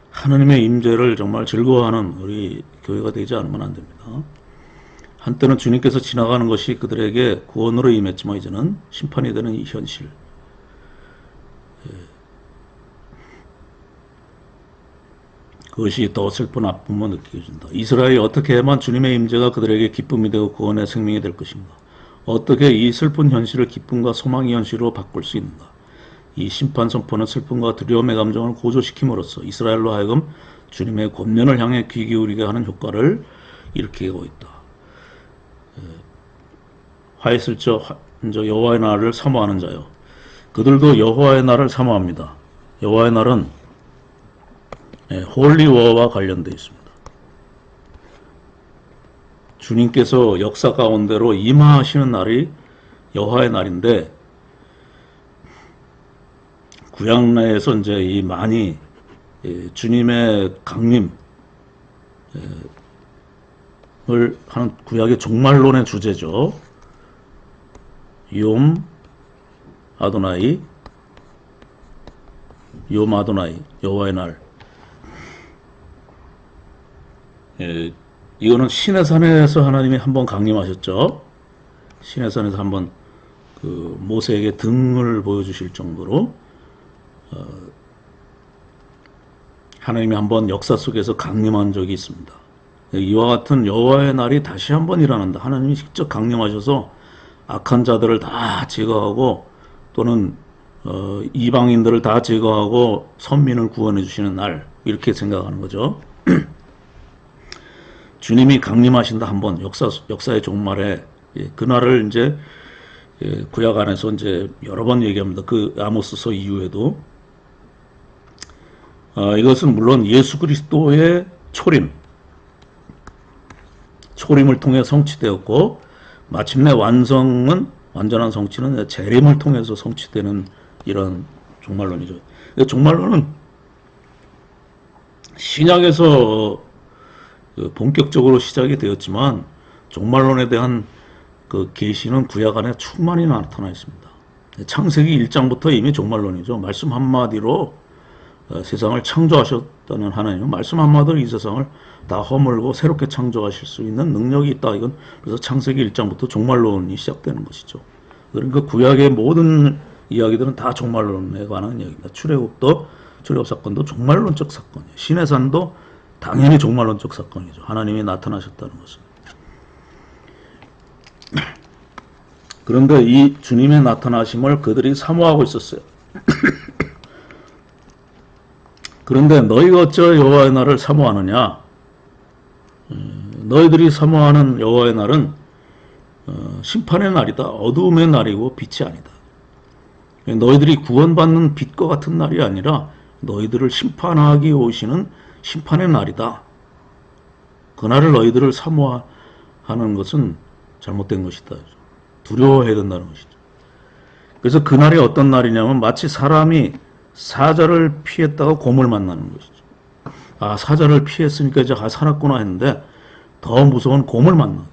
[SPEAKER 1] 하나님의 임재를 정말 즐거워하는 우리 교회가 되지 않으면 안 됩니다. 한때는 주님께서 지나가는 것이 그들에게 구원으로 임했지만 이제는 심판이 되는 이 현실. 그것이 더 슬픈 아픔을 느껴진다. 이스라엘이 어떻게 해야만 주님의 임재가 그들에게 기쁨이 되고 구원의 생명이 될 것인가? 어떻게 이 슬픈 현실을 기쁨과 소망의 현실로 바꿀 수 있는가? 이 심판 선포는 슬픔과 두려움의 감정을 고조시킴으로써 이스라엘로 하여금 주님의 권면을 향해 귀 기울이게 하는 효과를 일으키고 있다. 화 있을 저 여호와의 날을 사모하는 자요. 그들도 여호와의 날을 사모합니다. 여호와의 날은 홀리워와 관련되어 있습니다. 주님께서 역사 가운데로 임하시는 날이 여호와의 날인데 구약 내에서 이제 이 많이 주님의 강림을 하는 구약의 종말론의 주제죠. 욤 아도나이, 욤 아도나이, 여호와의 날. 이거는 시내산에서 하나님이 한번 강림하셨죠. 시내산에서 한번 그 모세에게 등을 보여주실 정도로 하나님이 한번 역사 속에서 강림한 적이 있습니다. 이와 같은 여호와의 날이 다시 한번 일어난다. 하나님이 직접 강림하셔서 악한 자들을 다 제거하고 또는 이방인들을 다 제거하고 선민을 구원해 주시는 날, 이렇게 생각하는 거죠. 주님이 강림하신다 한번 역사의 종말에 그날을 이제 구약 안에서 이제 여러 번 얘기합니다. 그 아모스서 이후에도 이것은 물론 예수 그리스도의 초림을 통해 성취되었고 마침내 완전한 성취는 재림을 통해서 성취되는 이런 종말론이죠. 종말론은 신약에서 본격적으로 시작이 되었지만 종말론에 대한 그 계시는 구약 안에 충만히 나타나 있습니다. 창세기 1장부터 이미 종말론이죠. 말씀 한마디로 세상을 창조하셨다는 하나님은 말씀 한마디로 이 세상을 다 허물고 새롭게 창조하실 수 있는 능력이 있다. 이건 그래서 창세기 1장부터 종말론이 시작되는 것이죠. 그러니까 구약의 모든 이야기들은 다 종말론에 관한 이야기입니다. 출애굽 사건도 종말론적 사건이에요. 시내산도 당연히 종말론적 사건이죠. 하나님이 나타나셨다는 것은. 그런데 이 주님의 나타나심을 그들이 사모하고 있었어요. 그런데 너희가 어찌 여호와의 날을 사모하느냐? 너희들이 사모하는 여호와의 날은 심판의 날이다. 어두움의 날이고 빛이 아니다. 너희들이 구원받는 빛과 같은 날이 아니라 너희들을 심판하기 오시는 심판의 날이다. 그날을 너희들을 사모하는 것은 잘못된 것이다. 두려워해야 된다는 것이죠. 그래서 그날이 어떤 날이냐면 마치 사람이 사자를 피했다가 곰을 만나는 것이죠. 아, 사자를 피했으니까 이제 살았구나 했는데 더 무서운 곰을 만납니다.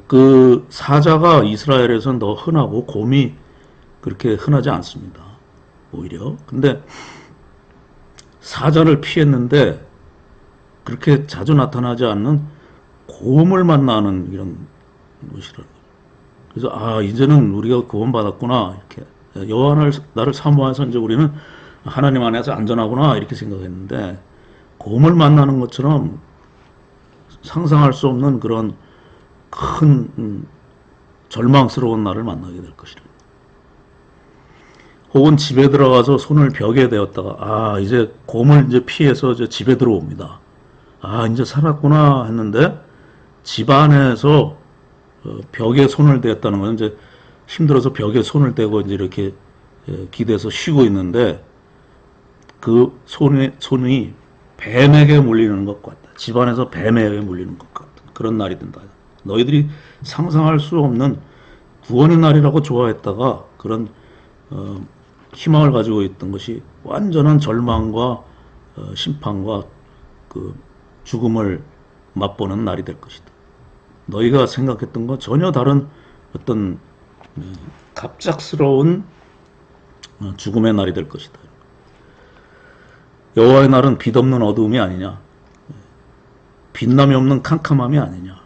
[SPEAKER 1] 그 사자가 이스라엘에서는 더 흔하고 곰이 그렇게 흔하지 않습니다. 오히려. 근데 사자를 피했는데 그렇게 자주 나타나지 않는 곰을 만나는 이런 것이라. 그래서 이제는 우리가 구원받았구나, 이렇게 여호와 나를 사모해서 이제 우리는 하나님 안에서 안전하구나, 이렇게 생각했는데 곰을 만나는 것처럼 상상할 수 없는 그런 큰 절망스러운 날을 만나게 될 것이라. 혹은 집에 들어가서 손을 벽에 대었다가 이제 곰을 이제 피해서 이제 집에 들어옵니다. 이제 살았구나 했는데 집 안에서 벽에 손을 대었다는 건 이제 힘들어서 벽에 손을 대고 이제 이렇게 기대서 쉬고 있는데 그 손이 뱀에게 물리는 것 같다. 집안에서 뱀에게 물리는 것 같다. 그런 날이 된다. 너희들이 상상할 수 없는 구원의 날이라고 좋아했다가 그런 희망을 가지고 있던 것이 완전한 절망과 심판과 그 죽음을 맛보는 날이 될 것이다. 너희가 생각했던 것 전혀 다른 어떤 갑작스러운 죽음의 날이 될 것이다. 여호와의 날은 빛없는 어두움이 아니냐, 빛남이 없는 캄캄함이 아니냐,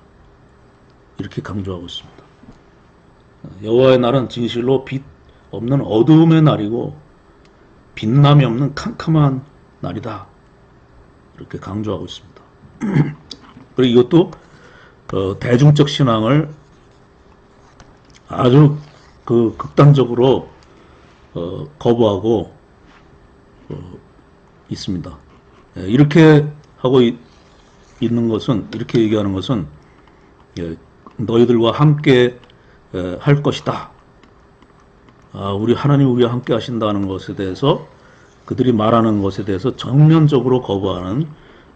[SPEAKER 1] 이렇게 강조하고 있습니다. 여호와의 날은 진실로 빛 없는 어두움의 날이고 빛남이 없는 캄캄한 날이다, 이렇게 강조하고 있습니다. 그리고 이것도 대중적 신앙을 아주 극단적으로 거부하고 있습니다. 이렇게 하고 있는 것은, 이렇게 얘기하는 것은 너희들과 함께 할 것이다. 우리 하나님 우리와 함께 하신다는 것에 대해서, 그들이 말하는 것에 대해서 정면적으로 거부하는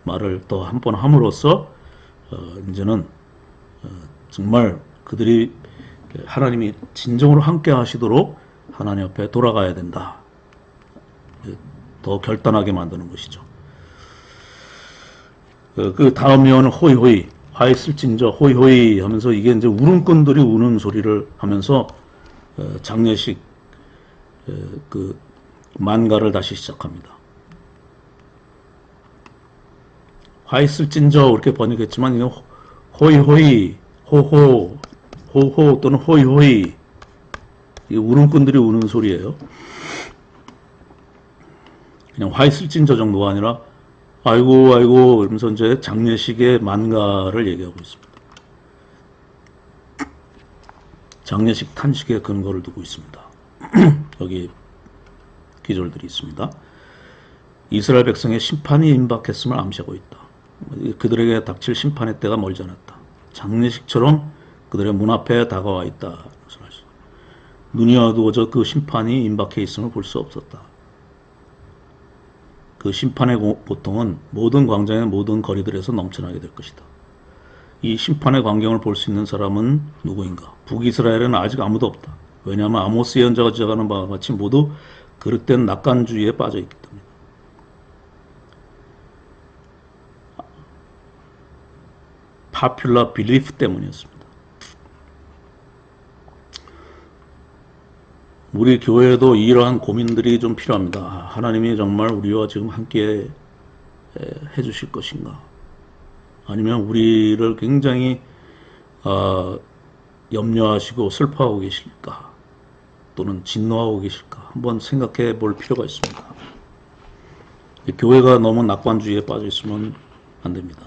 [SPEAKER 1] 말을 또 한 번 함으로써 이제는 정말 그들이 하나님이 진정으로 함께 하시도록 하나님 앞에 돌아가야 된다. 더 결단하게 만드는 것이죠. 그 다음 예언은 호이호이, 화 있을진저 호이호이 하면서 이게 이제 울음꾼들이 우는 소리를 하면서 장례식 그 만가를 다시 시작합니다. 화 있을진저 이렇게 번역했지만 이건 호이호이, 호호, 호호 또는 호이호이, 이 울음꾼들이 우는 소리예요. 그냥 화 있을진저 정도가 아니라 아이고 아이고 이러면서 이제 장례식의 만가를 얘기하고 있습니다. 장례식 탄식의 근거를 두고 있습니다. 여기 기절들이 있습니다. 이스라엘 백성의 심판이 임박했음을 암시하고 있다. 그들에게 닥칠 심판의 때가 멀지 않았다. 장례식처럼 그들의 문 앞에 다가와 있다. 눈이 어두워져 그 심판이 임박해 있음을 볼 수 없었다. 그 심판의 고통은 모든 광장의 모든 거리들에서 넘쳐나게 될 것이다. 이 심판의 광경을 볼 수 있는 사람은 누구인가? 북이스라엘에는 아직 아무도 없다. 왜냐하면 아모스 예언자가 지적하는 바와 같이 모두 그릇된 낙관주의에 빠져 있기 때문이다. 파퓰러 빌리프 때문이었습니다. 우리 교회에도 이러한 고민들이 좀 필요합니다. 하나님이 정말 우리와 지금 함께 해주실 것인가? 아니면 우리를 굉장히 염려하시고 슬퍼하고 계실까? 또는 진노하고 계실까? 한번 생각해 볼 필요가 있습니다. 교회가 너무 낙관주의에 빠져 있으면 안 됩니다.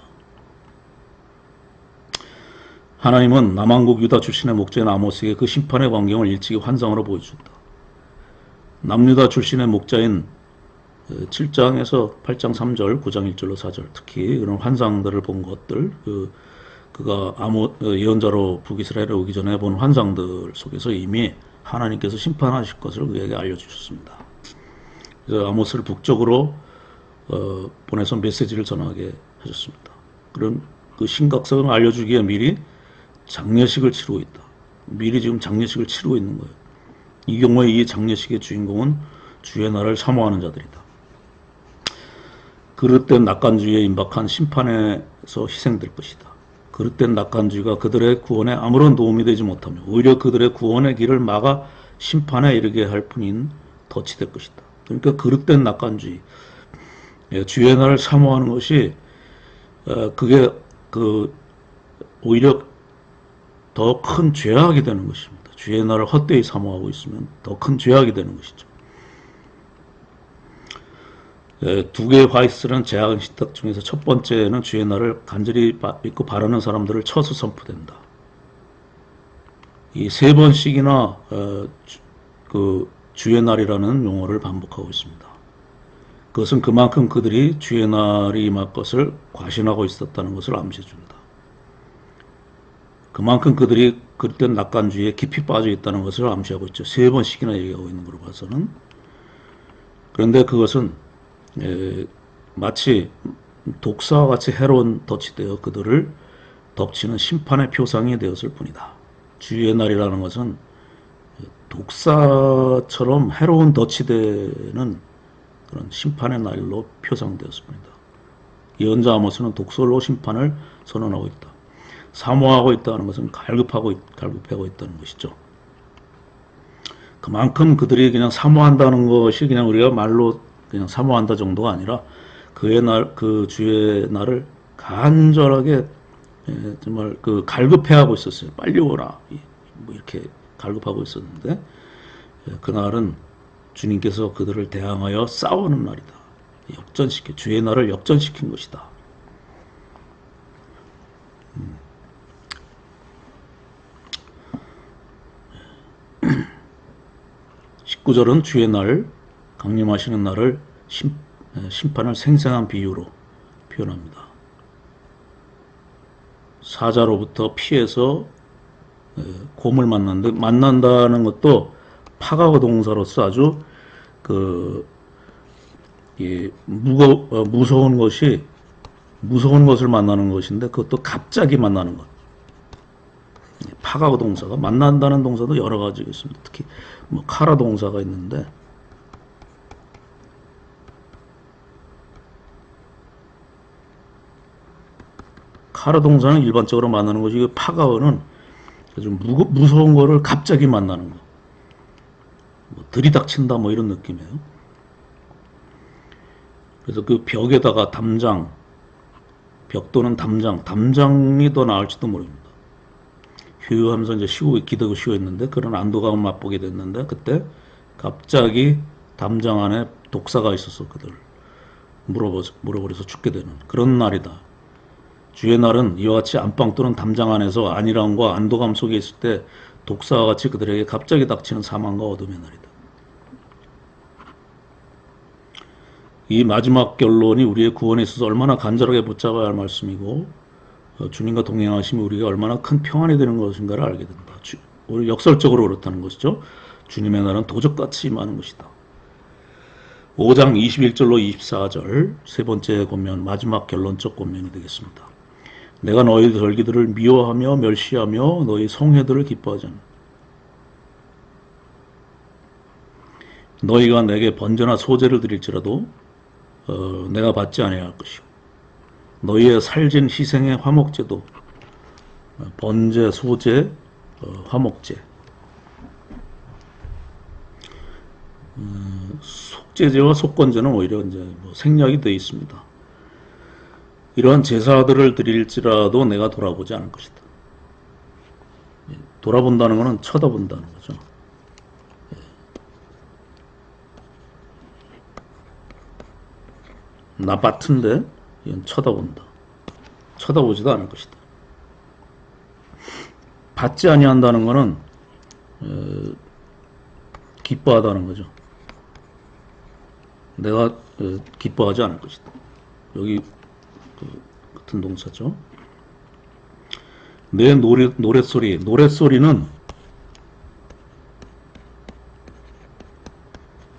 [SPEAKER 1] 하나님은 남왕국 유다 출신의 목자인 아모스에게 그 심판의 광경을 일찍이 환상으로 보여준다. 남유다 출신의 목자인 7장에서 8장 3절, 9장 1절로 4절, 특히 그런 환상들을 본 것들, 그가 예언자로 북이스라엘에 오기 전에 본 환상들 속에서 이미 하나님께서 심판하실 것을 그에게 알려주셨습니다. 그래서 아모스를 북쪽으로 보내서 메시지를 전하게 하셨습니다. 그런 그 심각성을 알려주기에 미리 장례식을 치르고 있다. 미리 지금 장례식을 치르고 있는 거예요. 이 경우에 이 장례식의 주인공은 주의 날을 사모하는 자들이다. 그릇된 낙관주의에 임박한 심판에서 희생될 것이다. 그릇된 낙관주의가 그들의 구원에 아무런 도움이 되지 못하며 오히려 그들의 구원의 길을 막아 심판에 이르게 할 뿐인 덫이 될 것이다. 그러니까 그릇된 낙관주의, 주의 날을 사모하는 것이 그게 오히려 더 큰 죄악이 되는 것입니다. 주의 날을 헛되이 사모하고 있으면 더 큰 죄악이 되는 것이죠. 두 개의 화이스는 제약은 시탁 중에서 첫 번째는 주의 날을 간절히 믿고 바라는 사람들을 쳐서 선포된다. 이 세 번씩이나 그 주의 날이라는 용어를 반복하고 있습니다. 그것은 그만큼 그들이 주의 날이 임할 것을 과신하고 있었다는 것을 암시해 줍니다. 그만큼 그들이 그때 낙관주의에 깊이 빠져 있다는 것을 암시하고 있죠. 3번씩이나 얘기하고 있는 걸로 봐서는. 그런데 그것은 마치 독사와 같이 해로운 덫이 되어 그들을 덮치는 심판의 표상이 되었을 뿐이다. 주의 날이라는 것은 독사처럼 해로운 덫이 되는 그런 심판의 날로 표상되었습니다. 예언자 아모스는 독설로 심판을 선언하고 있다. 사모하고 있다는 것은 갈급하고 있다는 것이죠. 그만큼 그들이 그냥 사모한다는 것이 그냥 우리가 말로 그냥 사모한다 정도가 아니라 그 주의 날을 간절하게 정말 그 갈급해하고 있었어요. 빨리 오라. 뭐 이렇게 갈급하고 있었는데 그날은 주님께서 그들을 대항하여 싸우는 날이다. 주의 날을 역전시킨 것이다. 19절은 주의 날, 강림하시는 날을 심판을 생생한 비유로 표현합니다. 사자로부터 피해서 곰을 만난다는 것도 파가고 동사로서 아주 무서운 것을 만나는 것인데 그것도 갑자기 만나는 것. 파가고 동사가 만난다는 동사도 여러 가지가 있습니다. 특히 카라 동사가 있는데 카라 동사는 일반적으로 만나는 것이고 파가어는 좀 무서운 거를 갑자기 만나는 거. 들이닥친다 이런 느낌이에요. 그래서 그 벽에다가 벽 또는 담장이 더 나을지도 모릅니다. 휴유하면서 이제 기도가 쉬어있는데 그런 안도감을 맛보게 됐는데 그때 갑자기 담장 안에 독사가 있어서 그들 물어버려서 죽게 되는 그런 날이다. 주의 날은 이와 같이 안방 또는 담장 안에서 안일함과 안도감 속에 있을 때 독사와 같이 그들에게 갑자기 닥치는 사망과 어둠의 날이다. 이 마지막 결론이 우리의 구원에 있어서 얼마나 간절하게 붙잡아야 할 말씀이고 주님과 동행하시면 우리가 얼마나 큰 평안이 되는 것인가를 알게 된다. 우리 역설적으로 그렇다는 것이죠. 주님의 날은 도적같이 임하는 것이다. 5장 21절로 24절 세 번째 권면 마지막 결론적 권면이 되겠습니다. 내가 너희 절기들을 미워하며 멸시하며 너희 성회들을 기뻐하지 않는다. 너희가 내게 번제나 소제를 드릴지라도 내가 받지 아니할 것이고 너희의 살진 희생의 화목제도 번제, 소제, 화목제 속제제와 속건제는 오히려 이제 생략이 되어 있습니다. 이러한 제사들을 드릴지라도 내가 돌아보지 않을 것이다. 돌아본다는 것은 쳐다본다는 거죠. 나 같은데 이건 쳐다본다. 쳐다보지도 않을 것이다. 받지 아니한다는 것은 기뻐하다는 거죠. 내가 기뻐하지 않을 것이다. 여기 같은 동사죠. 내 노랫소리는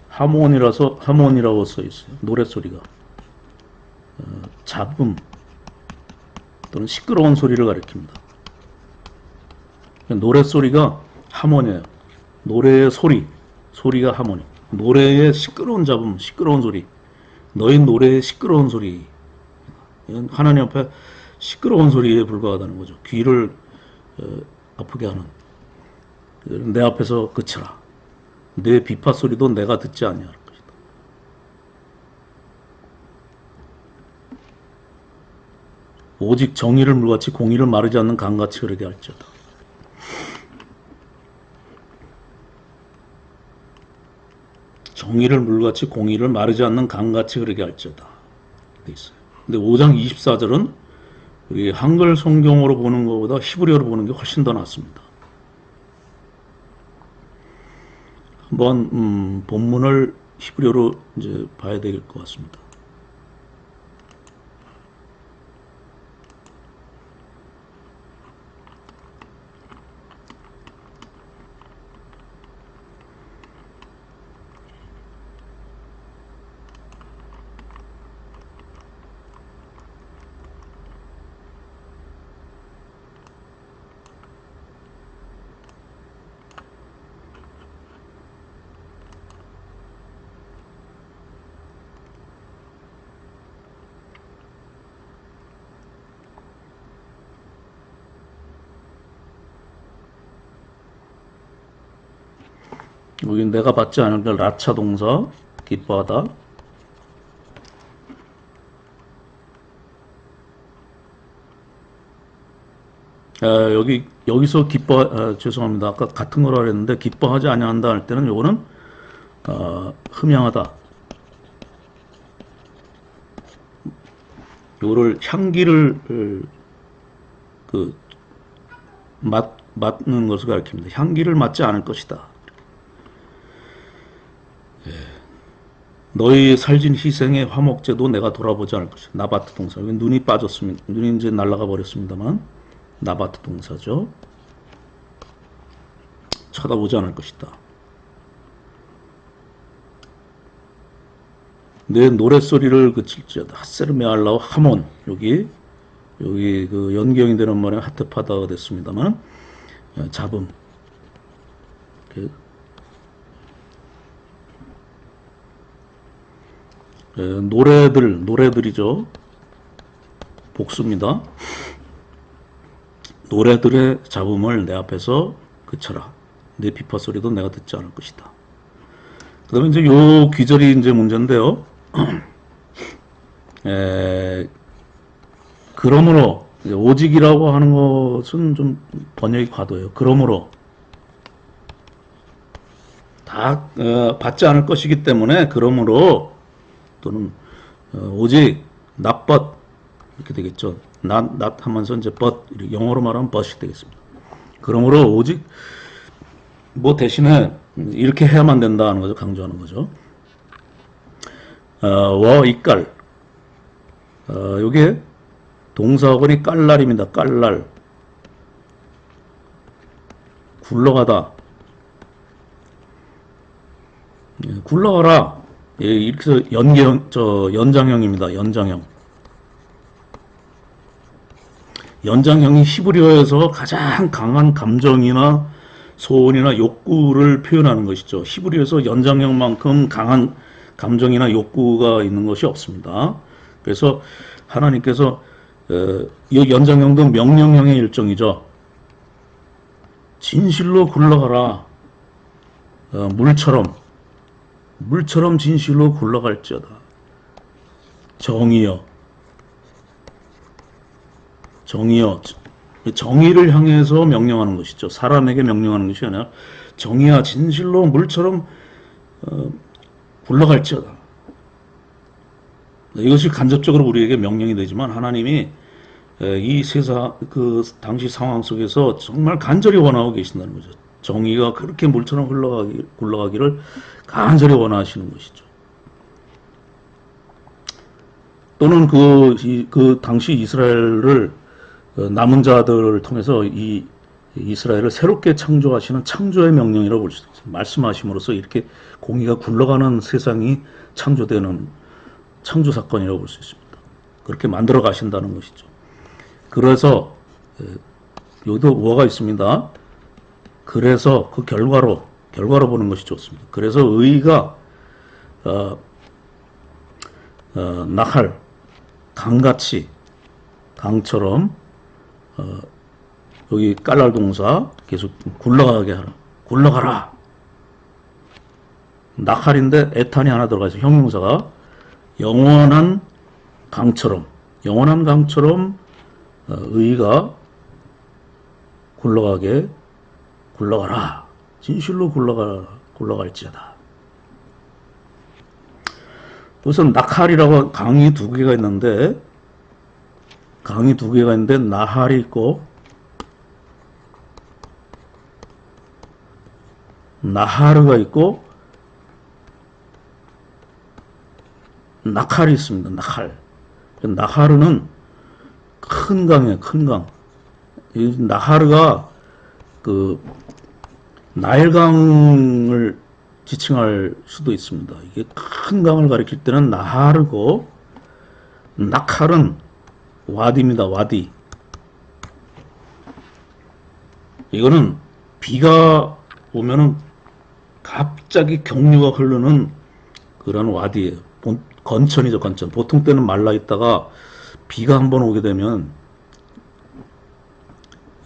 [SPEAKER 1] 하모니라고 써 있어요. 노랫소리가 잡음 또는 시끄러운 소리를 가리킵니다. 노랫소리가 하모니예요. 노래의 소리가 하모니. 노래의 시끄러운 잡음, 시끄러운 소리. 너희 노래의 시끄러운 소리. 이건 하나님 앞에 시끄러운 소리에 불과하다는 거죠. 귀를 아프게 하는. 내 앞에서 그쳐라. 내 비파 소리도 내가 듣지 아니할 것이다. 오직 정의를 물같이 공의를 마르지 않는 강같이 흐르게 할지어다. 정의를 물같이 공의를 마르지 않는 강같이 흐르게 할지어다. 돼 있어요. 근데 5장 24절은 우리 한글 성경으로 보는 것보다 히브리어로 보는 게 훨씬 더 낫습니다. 한번 본문을 히브리어로 이제 봐야 될 것 같습니다. 여기 내가 받지 않은 걸 라차 동사 기뻐하다. 여기서 죄송합니다. 아까 같은 거라 그랬는데 기뻐하지 아니한다 할 때는 요거는 흠양하다. 요거를 향기를 맡는 것을 가리킵니다. 향기를 맡지 않을 것이다. 너희 살진 희생의 화목제도 내가 돌아보지 않을 것이다. 나바트 동사. 눈이 빠졌습니다. 눈이 이제 날아가 버렸습니다만 나바트 동사죠. 쳐다보지 않을 것이다. 내 노랫소리를 그칠지어다. 하세르메알라오 하몬. 여기 그 연경이 되는 말에 하트파다가 됐습니다만 잡음. 노래들이죠. 복수입니다. 노래들의 잡음을 내 앞에서 그쳐라. 내 비파 소리도 내가 듣지 않을 것이다. 그 다음에 이제 요 귀절이 이제 문제인데요. 그러므로, 오직이라고 하는 것은 좀 번역이 과도해요. 그러므로, 다, 받지 않을 것이기 때문에, 그러므로, 또는, 오직, not 이렇게 되겠죠. not 하면서 이제 but, 영어로 말하면 but이 되겠습니다. 그러므로, 오직, 뭐 대신에, 이렇게 해야만 된다 하는 거죠. 강조하는 거죠. 이깔. 요게 동사어근이 깔날입니다. 깔날. 굴러가다. 굴러가라. 이렇게 해서 연장형입니다. 연장형. 연장형이 히브리어에서 가장 강한 감정이나 소원이나 욕구를 표현하는 것이죠. 히브리어에서 연장형만큼 강한 감정이나 욕구가 있는 것이 없습니다. 그래서 하나님께서 이 연장형도 명령형의 일종이죠. 진실로 굴러가라. 물처럼 진실로 굴러갈지어다. 정의여. 정의를 향해서 명령하는 것이죠. 사람에게 명령하는 것이 아니라 정의야 진실로 물처럼 굴러갈지어다. 이것이 간접적으로 우리에게 명령이 되지만 하나님이 이 세상 그 당시 상황 속에서 정말 간절히 원하고 계신다는 거죠. 정의가 그렇게 물처럼 굴러가기를 간절히 원하시는 것이죠. 또는 그 당시 이스라엘을 남은 자들을 통해서 이 이스라엘을 새롭게 창조하시는 창조의 명령이라고 볼 수 있습니다. 말씀하심으로써 이렇게 공의가 굴러가는 세상이 창조되는 창조 사건이라고 볼 수 있습니다. 그렇게 만들어 가신다는 것이죠. 그래서 여기도 뭐가 있습니다. 그래서 그 결과로 보는 것이 좋습니다. 그래서 의가 나할 강같이 강처럼 여기 깔랄 동사 계속 굴러가게 하라. 굴러가라. 나할인데 에탄이 하나 들어가 있어요. 형용사가 영원한 강처럼 의가 굴러가라. 진실로 굴러갈지어다. 우선 나할이라고 강이 두 개가 있는데 나할이 있고 나하르가 있고 나칼이 있습니다. 나칼. 나하르는 큰 강이에요. 큰 강. 이 나하르가 그 나일강을 지칭할 수도 있습니다. 이게 큰 강을 가리킬 때는 나하르고 나칼은 와디입니다. 와디. 이거는 비가 오면은 갑자기 경류가 흐르는 그런 와디예요. 건천이죠, 건천. 보통 때는 말라 있다가 비가 한번 오게 되면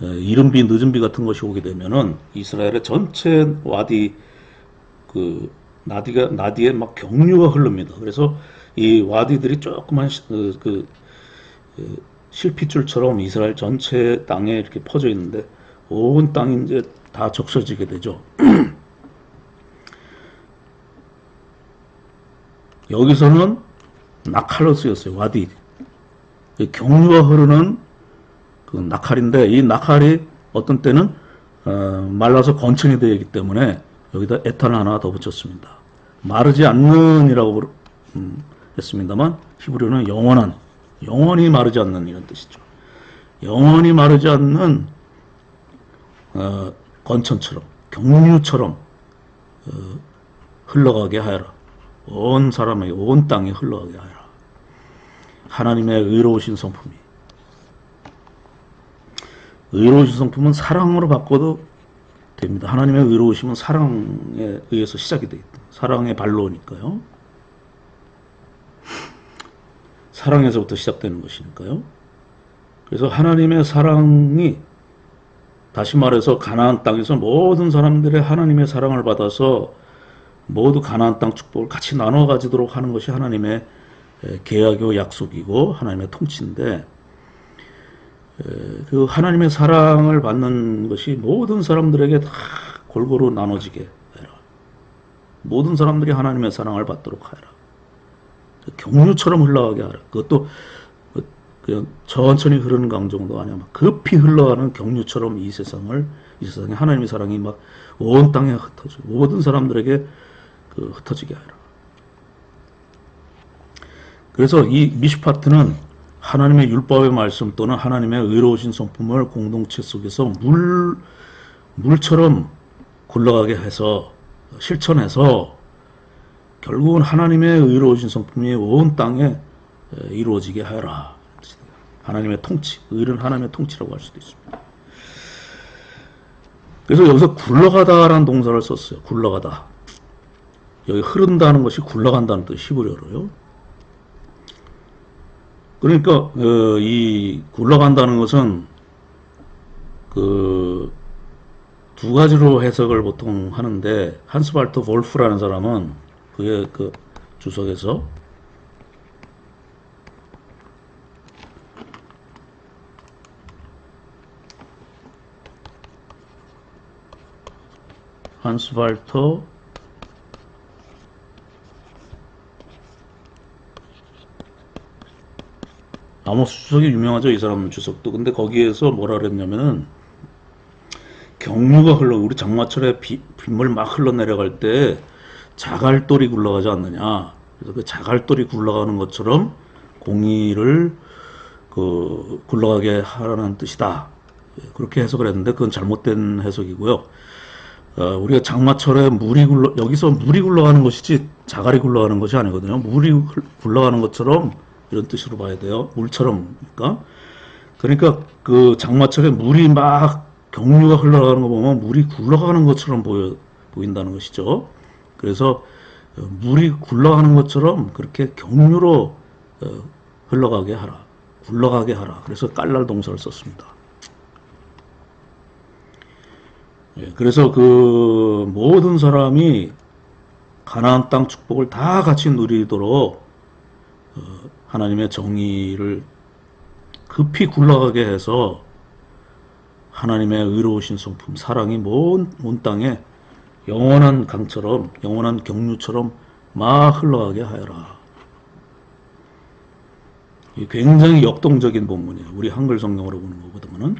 [SPEAKER 1] 이른 비, 늦은 비 같은 것이 오게 되면은 이스라엘의 전체 와디 나디에 막 경류가 흐릅니다. 그래서 이 와디들이 조그만 실핏줄처럼 이스라엘 전체 땅에 이렇게 퍼져 있는데 온 땅이 이제 다 적셔지게 되죠. 여기서는 나칼로 쓰였어요. 와디. 경류가 흐르는 그 나칼인데 이 나칼이 어떤 때는 말라서 건천이 되기 때문에 여기다 에탄 하나 더 붙였습니다. 마르지 않는이라고 했습니다만 히브리어는 영원한, 영원히 마르지 않는 이런 뜻이죠. 영원히 마르지 않는 건천처럼 경류처럼 흘러가게 하여라. 온 사람에게 온 땅에 흘러가게 하여라. 하나님의 의로우신 성품이, 의로우신 성품은 사랑으로 바꿔도 됩니다. 하나님의 의로우심은 사랑에 의해서 시작이 되겠다. 사랑의 반로니까요. 사랑에서부터 시작되는 것이니까요. 그래서 하나님의 사랑이, 다시 말해서 가나안 땅에서 모든 사람들의 하나님의 사랑을 받아서 모두 가나안 땅 축복을 같이 나눠 가지도록 하는 것이 하나님의 계약이고 약속이고 하나님의 통치인데, 그 하나님의 사랑을 받는 것이 모든 사람들에게 다 골고루 나눠지게 해라. 모든 사람들이 하나님의 사랑을 받도록 하라. 경류처럼 흘러가게 하라. 그것도 그냥 천천히 흐르는 강 정도가 아니야. 막 급히 흘러가는 경류처럼 이 세상에 하나님의 사랑이 막 온 땅에 흩어져 모든 사람들에게 흩어지게 하라. 그래서 이 미슈파트는 하나님의 율법의 말씀 또는 하나님의 의로우신 성품을 공동체 속에서 물처럼 굴러가게 해서 실천해서 결국은 하나님의 의로우신 성품이 온 땅에 이루어지게 하여라. 하나님의 통치, 의는 하나님의 통치라고 할 수도 있습니다. 그래서 여기서 굴러가다라는 동사를 썼어요. 굴러가다. 여기 흐른다는 것이 굴러간다는 뜻, 히브리어로요. 그러니까 이 굴러간다는 것은 두 가지로 해석을 보통 하는데, 한스발트 볼프라는 사람은 그의 주석에서 한스발터 아모스 주석이 유명하죠, 이 사람 주석도. 근데 거기에서 뭐라 그랬냐면은 경류가 우리 장마철에 빗물 막 흘러내려갈 때 자갈돌이 굴러가지 않느냐. 그래서 그 자갈돌이 굴러가는 것처럼 공의를 굴러가게 하라는 뜻이다. 그렇게 해석을 했는데 그건 잘못된 해석이고요. 우리가 장마철에 여기서 물이 굴러가는 것이지 자갈이 굴러가는 것이 아니거든요. 물이 굴러가는 것처럼 이런 뜻으로 봐야 돼요. 물처럼. 그러니까 그 장마철에 물이 막 경류가 흘러가는 거 보면 물이 굴러가는 것처럼 보인다는 것이죠. 그래서 물이 굴러가는 것처럼 그렇게 경류로 흘러가게 하라. 굴러가게 하라. 그래서 깔랄 동사를 썼습니다. 그래서 모든 사람이 가나안 땅 축복을 다 같이 누리도록 하나님의 정의를 급히 굴러가게 해서 하나님의 의로우신 성품, 사랑이 온 땅에 영원한 강처럼, 영원한 경류처럼 막 흘러가게 하여라. 굉장히 역동적인 본문이에요. 우리 한글 성경으로 보는 것보다는.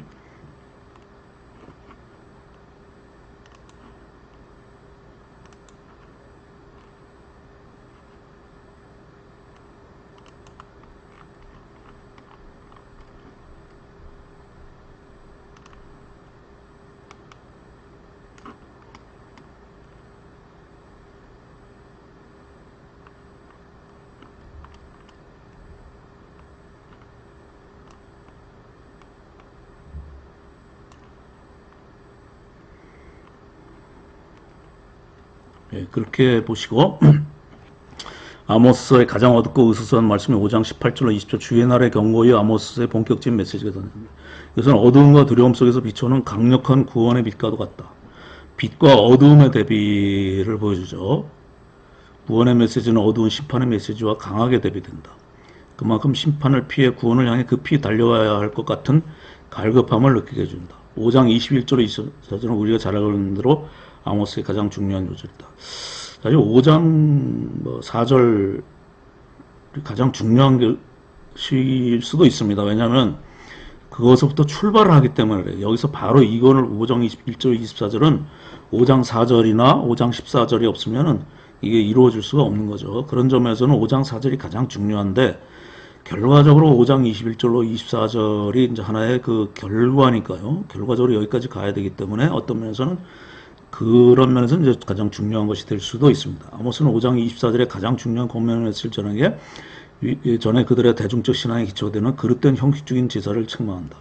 [SPEAKER 1] 예, 그렇게 보시고 아모스의 가장 어둡고 으스스한 말씀이 5장 18절로 20절 주의 날의 경고의 아모스의 본격적인 메시지가 됩니다. 이것은 어두움과 두려움 속에서 비춰오는 강력한 구원의 빛과도 같다. 빛과 어두움의 대비를 보여주죠. 구원의 메시지는 어두운 심판의 메시지와 강하게 대비된다. 그만큼 심판을 피해 구원을 향해 급히 달려와야 할 것 같은 갈급함을 느끼게 해준다. 5장 21절로 24절은 우리가 잘 알고 대로 아모스의 가장 중요한 요절이다. 사실 5장 4절 가장 중요한 것일 수도 있습니다. 왜냐하면 그것부터 출발을 하기 때문에 그래요. 여기서 바로 이거를 5장 21절 24절은 5장 4절이나 5장 14절이 없으면 이게 이루어질 수가 없는 거죠. 그런 점에서는 5장 4절이 가장 중요한데 결과적으로 5장 21절로 24절이 이제 하나의 그 결과니까요. 결과적으로 여기까지 가야 되기 때문에 어떤 면에서는 그런 면에서는 이제 가장 중요한 것이 될 수도 있습니다. 아모스는 5장 24절에 가장 중요한 권면을 실전한 게 전에 그들의 대중적 신앙에 기초되는 그릇된 형식적인 제사를 책망한다.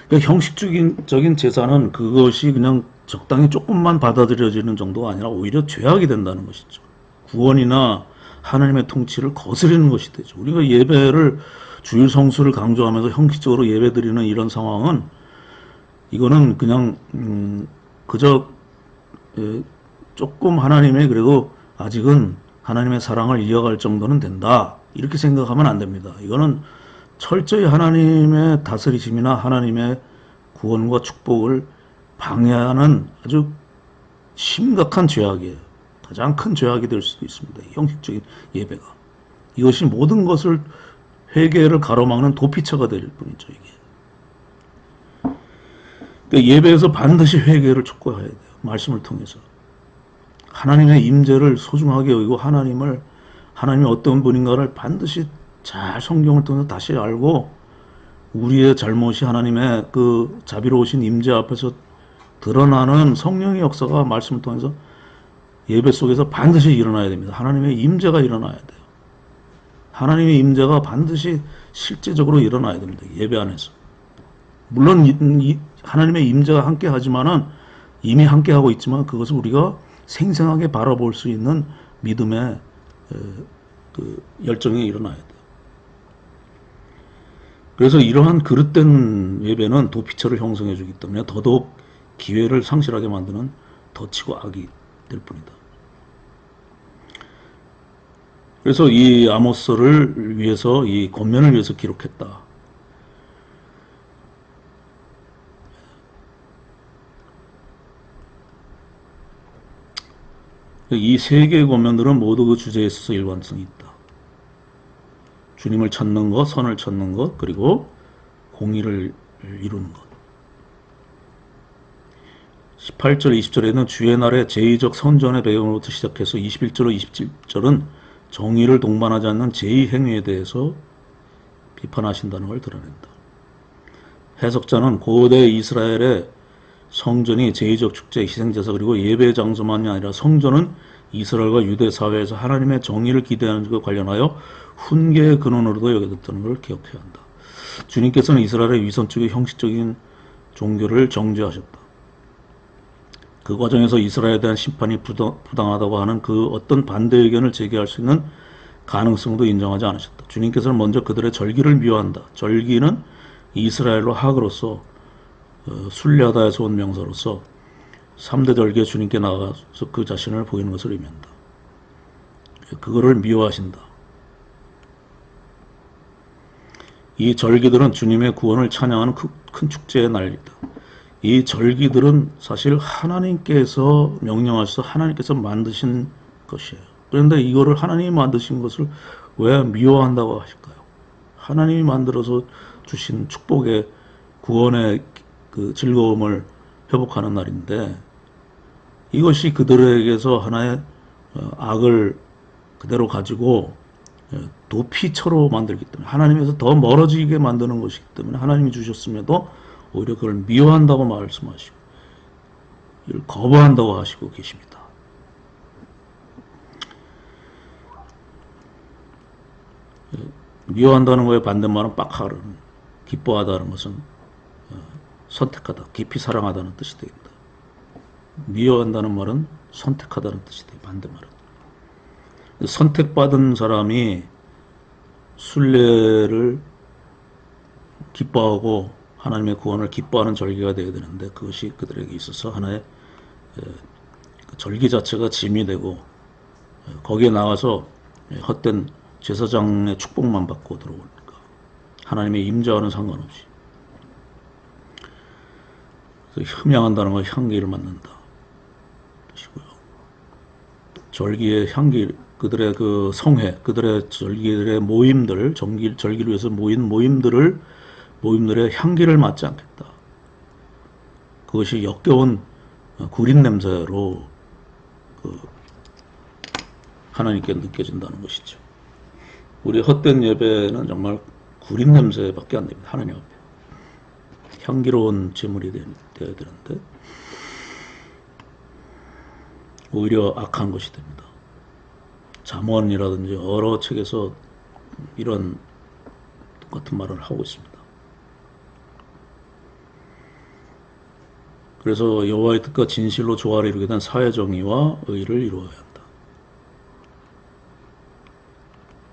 [SPEAKER 1] 그러니까 형식적인 제사는 그것이 그냥 적당히 조금만 받아들여지는 정도가 아니라 오히려 죄악이 된다는 것이죠. 구원이나 하나님의 통치를 거스르는 것이 되죠. 우리가 예배를 주일 성수를 강조하면서 형식적으로 예배드리는 이런 상황은 이거는 그냥 그저 조금 하나님의 그래도 아직은 하나님의 사랑을 이어갈 정도는 된다. 이렇게 생각하면 안 됩니다. 이거는 철저히 하나님의 다스리심이나 하나님의 구원과 축복을 방해하는 아주 심각한 죄악이에요. 가장 큰 죄악이 될 수도 있습니다. 형식적인 예배가. 이것이 모든 것을 회개를 가로막는 도피처가 될 뿐이죠. 이게. 그러니까 예배에서 반드시 회개를 촉구해야 돼요. 말씀을 통해서. 하나님의 임재를 소중하게 여기고 하나님이 어떤 분인가를 반드시 잘 성경을 통해서 다시 알고 우리의 잘못이 하나님의 그 자비로우신 임재 앞에서 드러나는 성령의 역사가 말씀을 통해서 예배 속에서 반드시 일어나야 됩니다. 하나님의 임재가 일어나야 돼요. 하나님의 임재가 반드시 실제적으로 일어나야 됩니다. 예배 안에서. 물론 하나님의 임재가 함께 하지만은 이미 함께 하고 있지만 그것을 우리가 생생하게 바라볼 수 있는 믿음의 그 열정이 일어나야 돼요. 그래서 이러한 그릇된 예배는 도피처를 형성해 주기 때문에 더더욱 기회를 상실하게 만드는 덫이고 악이 될 뿐이다. 그래서 이 아모스를 위해서 이 권면을 위해서 기록했다. 이 세 개의 권면들은 모두 그 주제에 있어서 일관성이 있다. 주님을 찾는 것, 선을 찾는 것, 그리고 공의를 이루는 것. 18절, 20절에는 주의 날의 제의적 선전의 배경으로부터 시작해서 21절로 27절은 정의를 동반하지 않는 제의 행위에 대해서 비판하신다는 걸 드러낸다. 해석자는 고대 이스라엘의 성전이 제의적 축제, 희생제사 그리고 예배 장소만이 아니라 성전은 이스라엘과 유대 사회에서 하나님의 정의를 기대하는 것과 관련하여 훈계의 근원으로도 여겨졌다는 걸 기억해야 한다. 주님께서는 이스라엘의 위선적이고 형식적인 종교를 정죄하셨다. 그 과정에서 이스라엘에 대한 심판이 부당하다고 하는 그 어떤 반대 의견을 제기할 수 있는 가능성도 인정하지 않으셨다. 주님께서는 먼저 그들의 절기를 미워한다. 절기는 이스라엘로 학으로서 순례하다에서 온 명사로서 3대 절기에 주님께 나가서 그 자신을 보이는 것을 의미한다. 그거를 미워하신다. 이 절기들은 주님의 구원을 찬양하는 큰 축제의 날이다. 이 절기들은 사실 하나님께서 명령하셔서 하나님께서 만드신 것이에요. 그런데 이거를 하나님이 만드신 것을 왜 미워한다고 하실까요? 하나님이 만들어서 주신 축복의 구원의 그 즐거움을 회복하는 날인데 이것이 그들에게서 하나의 악을 그대로 가지고 도피처로 만들기 때문에 하나님에서 더 멀어지게 만드는 것이기 때문에 하나님이 주셨음에도 오히려 그걸 미워한다고 말씀하시고 이를 거부한다고 하시고 계십니다. 미워한다는 거에 반대말은 빡하르는 기뻐하다는 것은 선택하다, 깊이 사랑하다는 뜻이 됩니다. 미워한다는 말은 선택하다는 뜻이 돼요. 반대말은. 선택받은 사람이 순례를 기뻐하고 하나님의 구원을 기뻐하는 절기가 되어야 되는데 그것이 그들에게 있어서 하나의 절기 자체가 짐이 되고 거기에 나가서 헛된 제사장의 축복만 받고 들어오니까 하나님의 임재와는 상관없이 흠양한다는 건 향기를 맡는다 뜻이고요. 절기의 향기, 그들의 그 성회, 그들의 절기들의 모임들, 절기를 위해서 모인 모임들의 향기를 맡지 않겠다. 그것이 역겨운 구린 냄새로 하나님께 느껴진다는 것이죠. 우리 헛된 예배는 정말 구린 냄새밖에 안 됩니다. 하나님 앞에. 향기로운 제물이 되어야 되는데 오히려 악한 것이 됩니다. 잠언이라든지 여러 책에서 이런 똑같은 말을 하고 있습니다. 그래서 여호와의 뜻과 진실로 조화를 이루게 된 사회정의와 의를 이루어야 한다.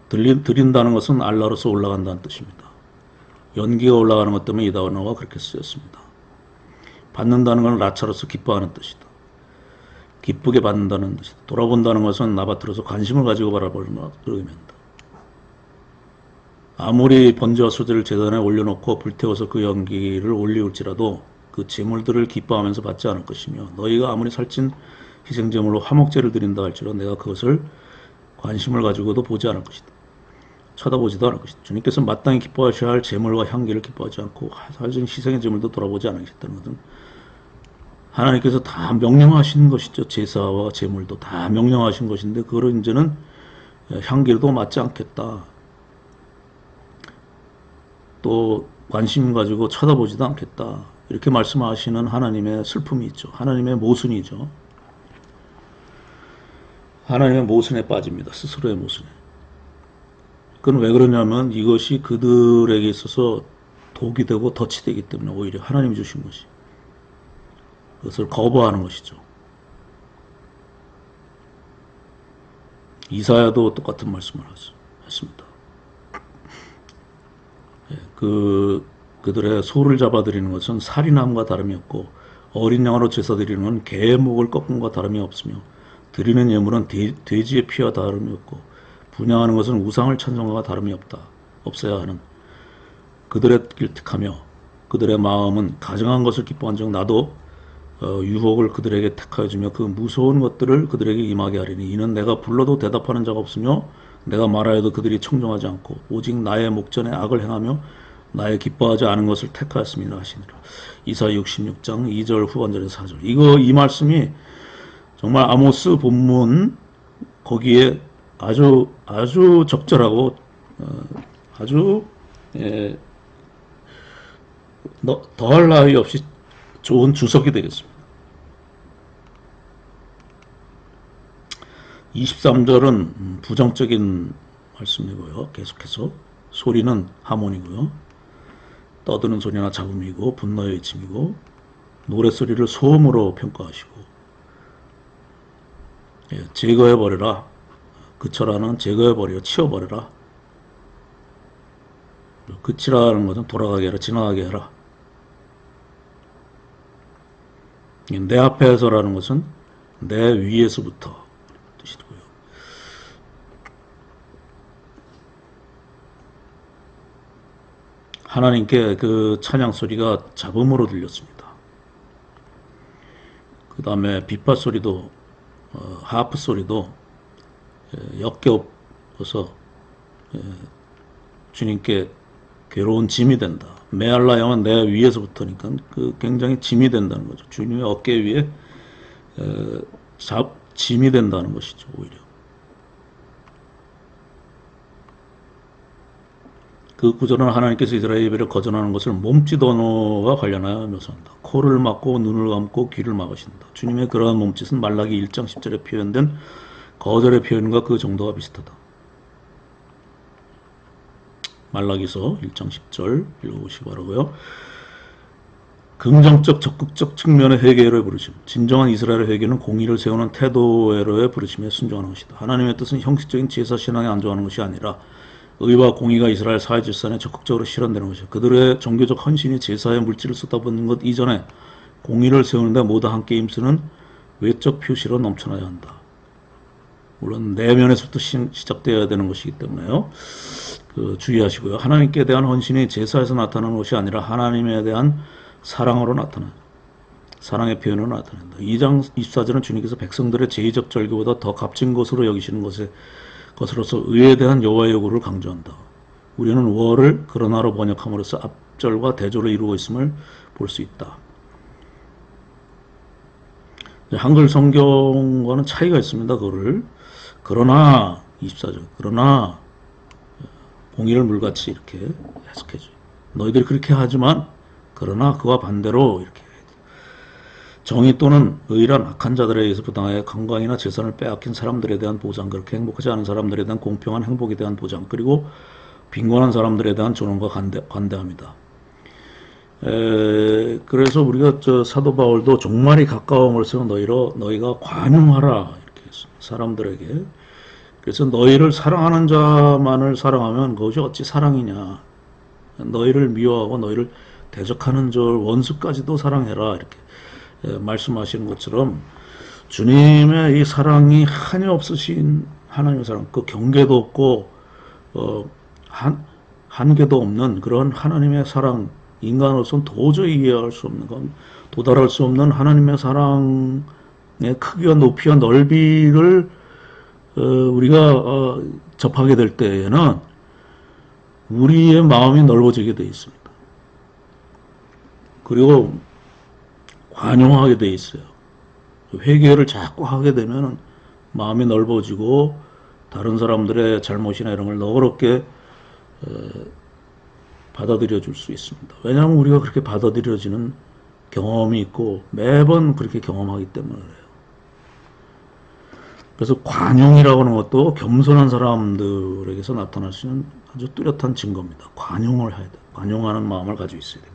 [SPEAKER 1] 드린다는 것은 알라로서 올라간다는 뜻입니다. 연기가 올라가는 것 때문에 이 단어가 그렇게 쓰였습니다. 받는다는 것은 라차로서 기뻐하는 뜻이다. 기쁘게 받는다는 뜻이다. 돌아본다는 것은 나바트로서 관심을 가지고 바라보는 의미입니다. 아무리 번제와 소제를 제단에 올려놓고 불태워서 그 연기를 올리울지라도 그 제물들을 기뻐하면서 받지 않을 것이며 너희가 아무리 살찐 희생제물로 화목제를 드린다 할지라도 내가 그것을 관심을 가지고도 보지 않을 것이다. 쳐다보지도 않을 것이다. 주님께서 마땅히 기뻐하셔야 할 제물과 향기를 기뻐하지 않고 살찐 희생의 제물도 돌아보지 않으셨다는 것은 하나님께서 다 명령하신 것이죠. 제사와 제물도 다 명령하신 것인데 그걸 이제는 향기도 맡지 않겠다. 또 관심 가지고 쳐다보지도 않겠다. 이렇게 말씀하시는 하나님의 슬픔이 있죠. 하나님의 모순이죠. 하나님의 모순에 빠집니다. 스스로의 모순에. 그건 왜 그러냐면 이것이 그들에게 있어서 독이 되고 덫이 되기 때문에 오히려 하나님이 주신 것이. 그것을 거부하는 것이죠. 이사야도 똑같은 말씀을 했습니다. 그들의 소를 잡아들이는 것은 살인함과 다름이 없고 어린 양으로 제사 드리는 건 개의 목을 꺾음과 다름이 없으며 드리는 예물은 돼지의 피와 다름이 없고 분향하는 것은 우상을 찬송과 다름이 없어야 하는 그들의 길택하며 그들의 마음은 가증한 것을 기뻐한 적 나도 유혹을 그들에게 택하여 주며 그 무서운 것들을 그들에게 임하게 하리니 이는 내가 불러도 대답하는 자가 없으며 내가 말하여도 그들이 청종하지 않고 오직 나의 목전에 악을 행하며 나의 기뻐하지 않은 것을 택하였습니다 하시니라. 이사야 66장 2절 후반절에서 4절. 이 말씀이 정말 아모스 본문 거기에 아주 적절하고 아주 더할 나위 없이 좋은 주석이 되겠습니다. 23절은 부정적인 말씀이고요. 계속해서 소리는 하모니고요. 떠드는 소리나 잡음이고 분노의 외침이고 노랫소리를 소음으로 평가하시고 제거해버려라. 그쳐라는 제거해버려 치워버려라. 그치라는 것은 돌아가게 해라. 지나가게 해라. 내 앞에서라는 것은 내 위에서부터 뜻이고요. 하나님께 그 찬양 소리가 잡음으로 들렸습니다. 그 다음에 비파 소리도 하프 소리도 역겨워서 주님께 괴로운 짐이 된다. 메알라 영은 내 위에서부터니까 그 굉장히 짐이 된다는 거죠. 주님의 어깨 위에 짐이 된다는 것이죠. 오히려 그 구절은 하나님께서 이스라엘 예배를 거절하는 것을 몸짓 언어와 관련하여 묘사한다. 코를 막고 눈을 감고 귀를 막으신다. 주님의 그러한 몸짓은 말라기 1장 10절에 표현된 거절의 표현과 그 정도가 비슷하다. 말라기서 1장 10절 읽어보시기 바라고요. 긍정적 적극적 측면의 회개를 부르심. 진정한 이스라엘의 회개는 공의를 세우는 태도의 부르심에 순종하는 것이다. 하나님의 뜻은 형식적인 제사 신앙에 안주하는 것이 아니라 의와 공의가 이스라엘 사회 질서에 적극적으로 실현되는 것이다. 그들의 종교적 헌신이 제사의 물질을 쏟아붓는 것 이전에 공의를 세우는데 모두 함께 힘쓰는 외적 표시로 넘쳐나야 한다. 물론 내면에서부터 시작되어야 되는 것이기 때문에요. 주의하시고요. 하나님께 대한 헌신이 제사에서 나타나는 것이 아니라 하나님에 대한 사랑으로 나타난다. 사랑의 표현으로 나타난다. 2장 24절은 주님께서 백성들의 제의적 절기보다 더 값진 것으로 여기시는 것으로서 의에 대한 여호와의 요구를 강조한다. 우리는 월을 그러나로 번역함으로써 앞절과 대조를 이루고 있음을 볼 수 있다. 한글 성경과는 차이가 있습니다. 그거를 그러나 24절 그러나 공의를 물같이 이렇게 해석해줘요. 너희들이 그렇게 하지만 그러나 그와 반대로 이렇게 정의 또는 의란 악한 자들에 의해서 부당하여 건강이나 재산을 빼앗긴 사람들에 대한 보장, 그렇게 행복하지 않은 사람들에 대한 공평한 행복에 대한 보장, 그리고 빈곤한 사람들에 대한 존엄과 관대합니다. 그래서 우리가 사도 바울도 종말이 가까움으로써 너희가 관용하라 이렇게 했습니다. 사람들에게. 그래서 너희를 사랑하는 자만을 사랑하면 그것이 어찌 사랑이냐. 너희를 미워하고 너희를 대적하는 저 원수까지도 사랑해라 이렇게 말씀하시는 것처럼 주님의 이 사랑이 한이 없으신 하나님의 사랑, 그 경계도 없고 한계도 없는 그런 하나님의 사랑, 인간으로서는 도저히 이해할 수 없는 건 도달할 수 없는 하나님의 사랑의 크기와 높이와 넓이를 우리가 접하게 될 때에는 우리의 마음이 넓어지게 되어 있습니다. 그리고 관용하게 되어 있어요. 회개를 자꾸 하게 되면 마음이 넓어지고 다른 사람들의 잘못이나 이런 걸 너그럽게 받아들여 줄 수 있습니다. 왜냐하면 우리가 그렇게 받아들여지는 경험이 있고 매번 그렇게 경험하기 때문에 그래요. 그래서 관용이라고 하는 것도 겸손한 사람들에게서 나타날 수 있는 아주 뚜렷한 증거입니다. 관용을 해야 돼. 관용하는 마음을 가지고 있어야 됩니다.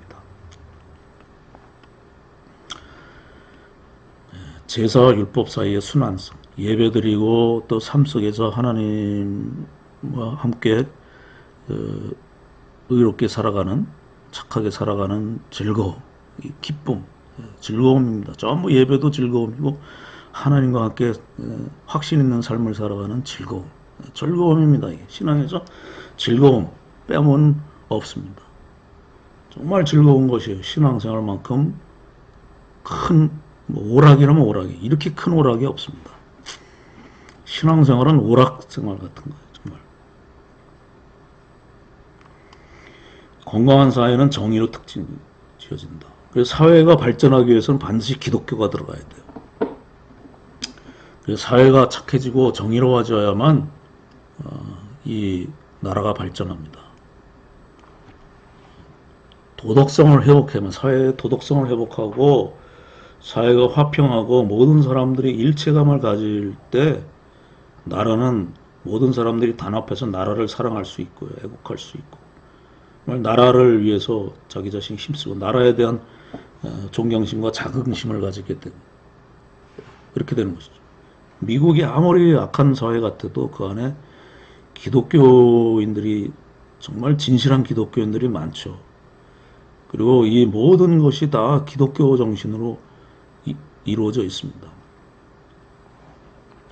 [SPEAKER 1] 제사와 율법 사이의 순환성, 예배드리고 또 삶 속에서 하나님과 함께 의롭게 살아가는, 착하게 살아가는 즐거움, 기쁨, 즐거움입니다. 전부 예배도 즐거움이고 하나님과 함께 확신 있는 삶을 살아가는 즐거움입니다. 신앙에서 즐거움 빼면 없습니다. 정말 즐거운 것이에요. 신앙생활만큼 큰 오락이라면 오락이 이렇게 큰 오락이 없습니다. 신앙생활은 오락생활 같은 거예요. 정말 건강한 사회는 정의로 지어진다. 그래서 사회가 발전하기 위해서는 반드시 기독교가 들어가야 돼요. 그래서 사회가 착해지고 정의로워져야만 이 나라가 발전합니다. 도덕성을 회복하면 사회의 도덕성을 회복하고 사회가 화평하고 모든 사람들이 일체감을 가질 때 나라는 모든 사람들이 단합해서 나라를 사랑할 수 있고요. 애국할 수 있고 나라를 위해서 자기 자신이 힘쓰고 나라에 대한 존경심과 자긍심을 가지게 되고 그렇게 되는 것이죠. 미국이 아무리 악한 사회 같아도 그 안에 기독교인들이 정말 진실한 기독교인들이 많죠. 그리고 이 모든 것이 다 기독교 정신으로 이루어져 있습니다.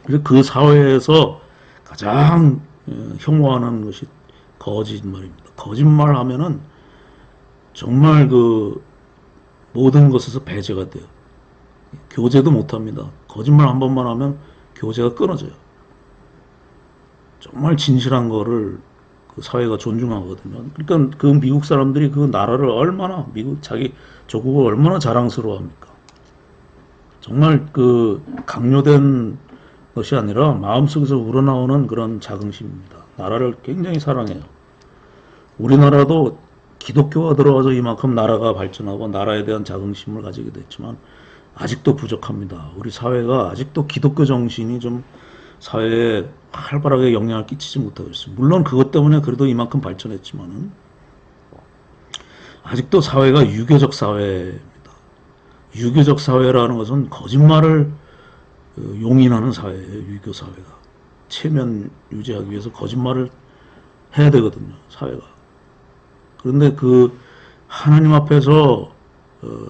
[SPEAKER 1] 그래서 그 사회에서 가장 혐오하는 것이 거짓말입니다. 거짓말하면은 정말 그 모든 것에서 배제가 돼요. 교제도 못합니다. 거짓말 한 번만 하면 교제가 끊어져요. 정말 진실한 거를 그 사회가 존중하거든요. 그러니까 그 미국 사람들이 그 나라를 얼마나 미국 자기 조국을 얼마나 자랑스러워합니까? 정말 그 강요된 것이 아니라 마음속에서 우러나오는 그런 자긍심입니다. 나라를 굉장히 사랑해요. 우리나라도 기독교가 들어와서 이만큼 나라가 발전하고 나라에 대한 자긍심을 가지게 됐지만 아직도 부족합니다. 우리 사회가 아직도 기독교 정신이 좀 사회에 활발하게 영향을 끼치지 못하고 있어요. 물론 그것 때문에 그래도 이만큼 발전했지만은 아직도 사회가 유교적 사회입니다. 유교적 사회라는 것은 거짓말을 용인하는 사회예요. 유교 사회가. 체면 유지하기 위해서 거짓말을 해야 되거든요. 사회가. 그런데 그 하나님 앞에서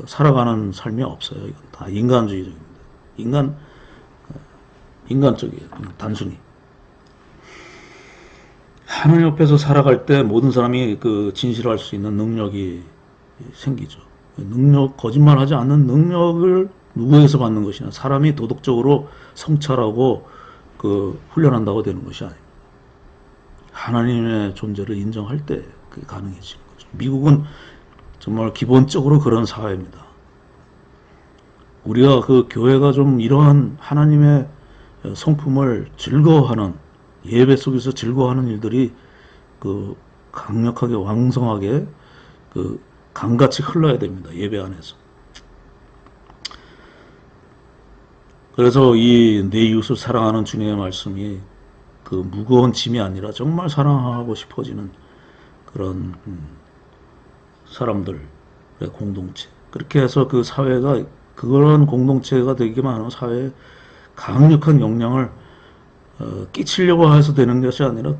[SPEAKER 1] 살아가는 삶이 없어요. 이건 다 인간주의적입니다. 인간적이에요. 단순히. 하나님 앞에서 살아갈 때 모든 사람이 그 진실을 할 수 있는 능력이 생기죠. 거짓말하지 않는 능력을 누구에서 받는 것이냐? 사람이 도덕적으로 성찰하고 그 훈련한다고 되는 것이 아닙니다. 하나님의 존재를 인정할 때 그게 가능해지는 거죠. 미국은 정말 기본적으로 그런 사회입니다. 우리가 그 교회가 좀 이러한 하나님의 성품을 즐거워하는 예배 속에서 즐거워하는 일들이 그 강력하게 왕성하게 그 강같이 흘러야 됩니다. 예배 안에서. 그래서 이 내 이웃을 사랑하는 주님의 말씀이 그 무거운 짐이 아니라 정말 사랑하고 싶어지는 그런 사람들의 공동체. 그렇게 해서 그 사회가 그런 공동체가 되기만 하면 사회에 강력한 영향을 끼치려고 해서 되는 것이 아니라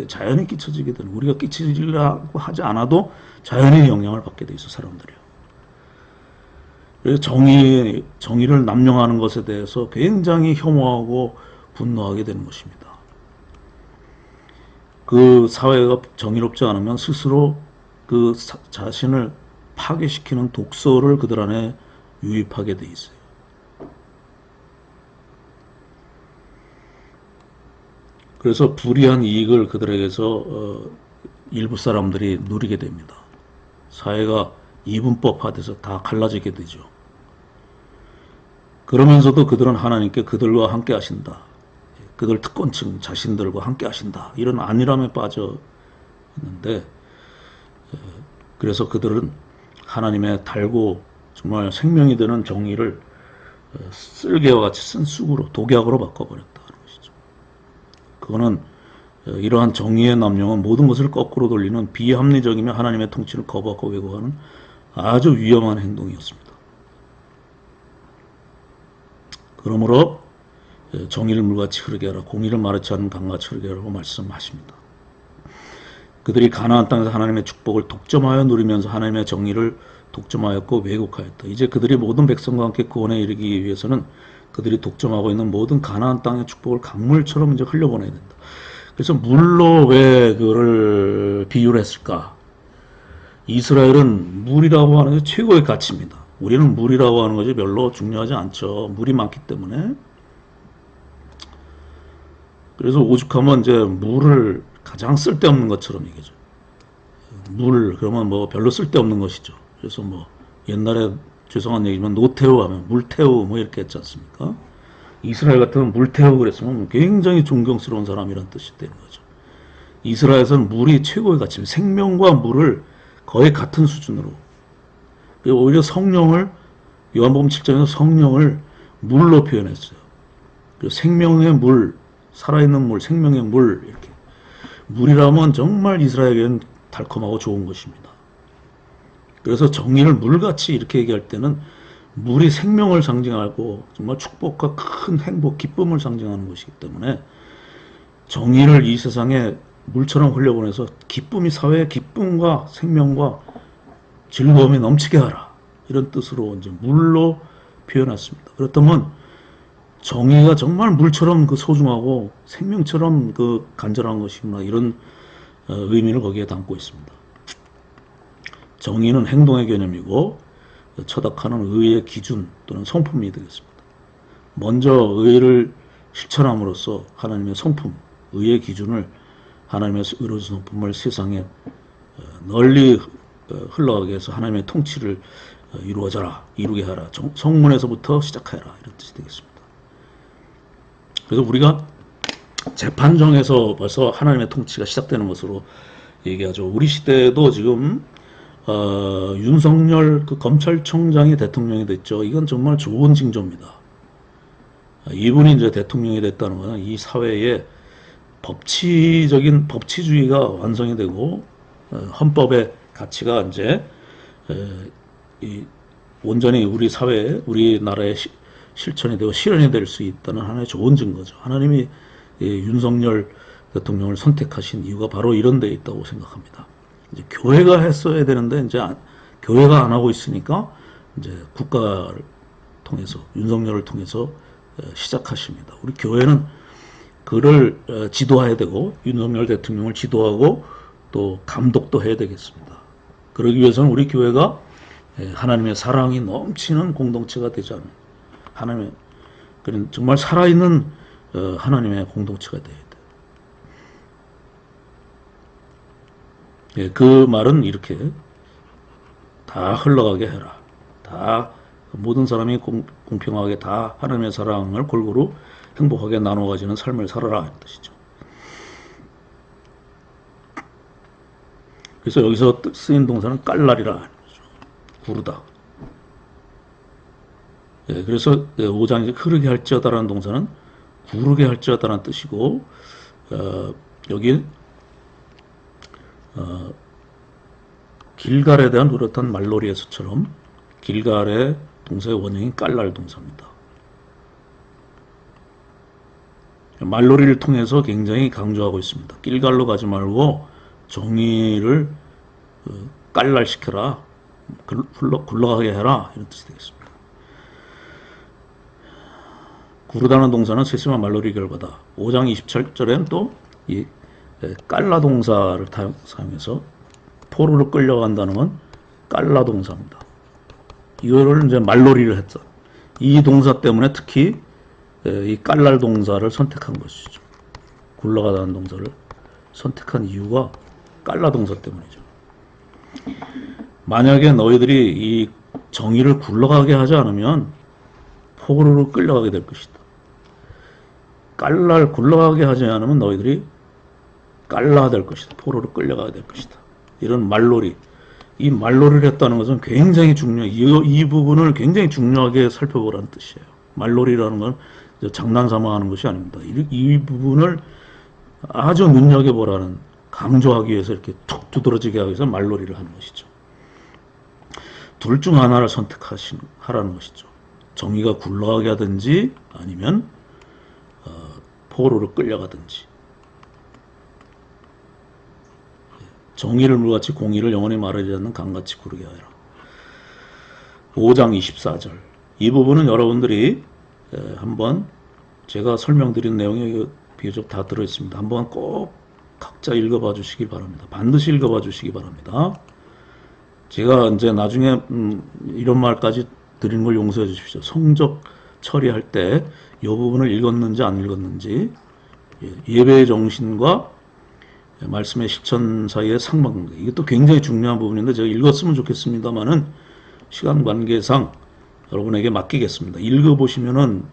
[SPEAKER 1] 자연히 끼쳐지게 되는, 우리가 끼치려고 하지 않아도 자연히 영향을 받게 돼 있어, 사람들이. 그래서 정의를 남용하는 것에 대해서 굉장히 혐오하고 분노하게 되는 것입니다. 그 사회가 정의롭지 않으면 스스로 그 자신을 파괴시키는 독소를 그들 안에 유입하게 돼 있어요. 그래서 불이한 이익을 그들에게서 일부 사람들이 누리게 됩니다. 사회가 이분법화돼서 다 갈라지게 되죠. 그러면서도 그들은 하나님께 그들과 함께 하신다. 그들 특권층 자신들과 함께 하신다. 이런 안일함에 빠져 있는데, 그래서 그들은 하나님의 달고 정말 생명이 되는 정의를 쓸개와 같이 쓴 쑥으로, 독약으로 바꿔버렸다는 것이죠. 그거는 이러한 정의의 남용은 모든 것을 거꾸로 돌리는 비합리적이며 하나님의 통치를 거부하고 왜곡하는 아주 위험한 행동이었습니다. 그러므로 정의를 물같이 흐르게 하라, 공의를 마르지 않는 강같이 흐르게 하라고 말씀하십니다. 그들이 가나안 땅에서 하나님의 축복을 독점하여 누리면서 하나님의 정의를 독점하였고 왜곡하였다. 이제 그들이 모든 백성과 함께 구원에 이르기 위해서는 그들이 독점하고 있는 모든 가나안 땅의 축복을 강물처럼 이제 흘려보내야 된다. 그래서 물로 왜 그를 비유를 했을까? 이스라엘은 물이라고 하는 게 최고의 가치입니다. 우리는 물이라고 하는 것이 별로 중요하지 않죠. 물이 많기 때문에. 그래서 오죽하면 이제 물을 가장 쓸데없는 것처럼 얘기죠. 물, 그러면 뭐 별로 쓸데없는 것이죠. 그래서 뭐 옛날에 죄송한 얘기지만 노태우 하면 물태우 뭐 이렇게 했지 않습니까? 이스라엘 같으면 물태우 그랬으면 굉장히 존경스러운 사람이란 뜻이 되는 거죠. 이스라엘에서는 물이 최고의 가치입니다. 생명과 물을 거의 같은 수준으로. 그리고 오히려 성령을, 요한복음 7장에서 성령을 물로 표현했어요. 그리고 생명의 물, 살아있는 물, 생명의 물, 이렇게. 물이라면 정말 이스라엘에게는 달콤하고 좋은 것입니다. 그래서 정의를 물같이 이렇게 얘기할 때는 물이 생명을 상징하고 정말 축복과 큰 행복, 기쁨을 상징하는 것이기 때문에 정의를 이 세상에 물처럼 흘려보내서 기쁨이, 사회의 기쁨과 생명과 즐거움이 넘치게 하라. 이런 뜻으로 이제 물로 표현했습니다. 그렇다면 정의가 정말 물처럼 그 소중하고 생명처럼 그 간절한 것이구나. 이런 의미를 거기에 담고 있습니다. 정의는 행동의 개념이고 처닥하는 의의 기준 또는 성품이 되겠습니다. 먼저 의를 실천함으로써 하나님의 성품, 의의 기준을, 하나님의 의로운 성품을 세상에 널리 흘러가게 해서 하나님의 통치를 이루게 하라. 성문에서부터 시작하라. 이런 뜻이 되겠습니다. 그래서 우리가 재판정에서 벌써 하나님의 통치가 시작되는 것으로 얘기하죠. 우리 시대에도 지금 윤석열 그 검찰총장이 대통령이 됐죠. 이건 정말 좋은 징조입니다. 이분이 이제 대통령이 됐다는 것은 이 사회에 법치주의가 완성이 되고 헌법의 가치가 이제 온전히 우리 사회에, 우리나라에 실천이 되고 실현이 될 수 있다는 하나의 좋은 증거죠. 하나님이 윤석열 대통령을 선택하신 이유가 바로 이런 데 있다고 생각합니다. 이제 교회가 했어야 되는데 이제 교회가 안 하고 있으니까 이제 국가를 통해서 윤석열을 통해서 시작하십니다. 우리 교회는 그를 지도해야 되고 윤석열 대통령을 지도하고 또 감독도 해야 되겠습니다. 그러기 위해서는 우리 교회가 하나님의 사랑이 넘치는 공동체가 되지 않는 하나님의 그런 정말 살아있는 하나님의 공동체가 되어야 돼요. 그 말은 이렇게 다 흘러가게 해라. 다 모든 사람이 공평하게 다 하나님의 사랑을 골고루 행복하게 나눠 가지는 삶을 살아라 하는 뜻이죠. 그래서 여기서 쓰인 동사는 깔라리라 하는 거죠. 구르다. 그래서 5장에 흐르게 할지어다라는 동사는 구르게 할지어다라는 뜻이고 여기 길갈에 대한 노릇한 말놀이에서처럼 길갈의 동사의 원형인 깔랄 동사입니다. 말놀이를 통해서 굉장히 강조하고 있습니다. 길갈로 가지 말고 정의를 깔랄시켜라, 굴러가게 해라 이런 뜻이 되겠습니다. 구르다는 동사는 세심한 말놀이 결과다. 5장 27절엔 또 이 깔라 동사를 사용해서 포로로 끌려간다는 건 깔라 동사입니다. 이거를 이제 말놀이를 했죠. 이 동사 때문에 특히 이 깔랄 동사를 선택한 것이죠. 굴러가다는 동사를 선택한 이유가 깔라 동사 때문이죠. 만약에 너희들이 이 정의를 굴러가게 하지 않으면 포로로 끌려가게 될 것이다. 굴러가게 하지 않으면 너희들이 깔라가 될 것이다. 포로로 끌려가게 될 것이다. 이런 말놀이. 이 말놀이를 했다는 것은 굉장히 중요해요. 이 부분을 굉장히 중요하게 살펴보라는 뜻이에요. 말놀이라는 건 장난삼아 하는 것이 아닙니다. 이 부분을 아주 눈여겨보라는, 강조하기 위해서 이렇게 툭 두드러지게 하기 위해서 말놀이를 하는 것이죠. 둘 중 하나를 하라는 것이죠. 정의가 굴러가게 하든지 아니면 포로로 끌려가든지. 정의를 물같이 공의를 영원히 마르지 않는 강같이 구르게 하여라. 5장 24절. 이 부분은 여러분들이 한번 제가 설명드린 내용이 비교적 다 들어있습니다. 한번 꼭 각자 읽어봐 주시기 바랍니다. 반드시 읽어봐 주시기 바랍니다. 제가 이제 나중에 이런 말까지 드리는 걸 용서해 주십시오. 성적 처리할 때 이 부분을 읽었는지 안 읽었는지, 예배의 정신과 말씀의 실천 사이의 상관관계, 이것도 굉장히 중요한 부분인데 제가 읽었으면 좋겠습니다만은 시간 관계상 여러분에게 맡기겠습니다. 읽어보시면은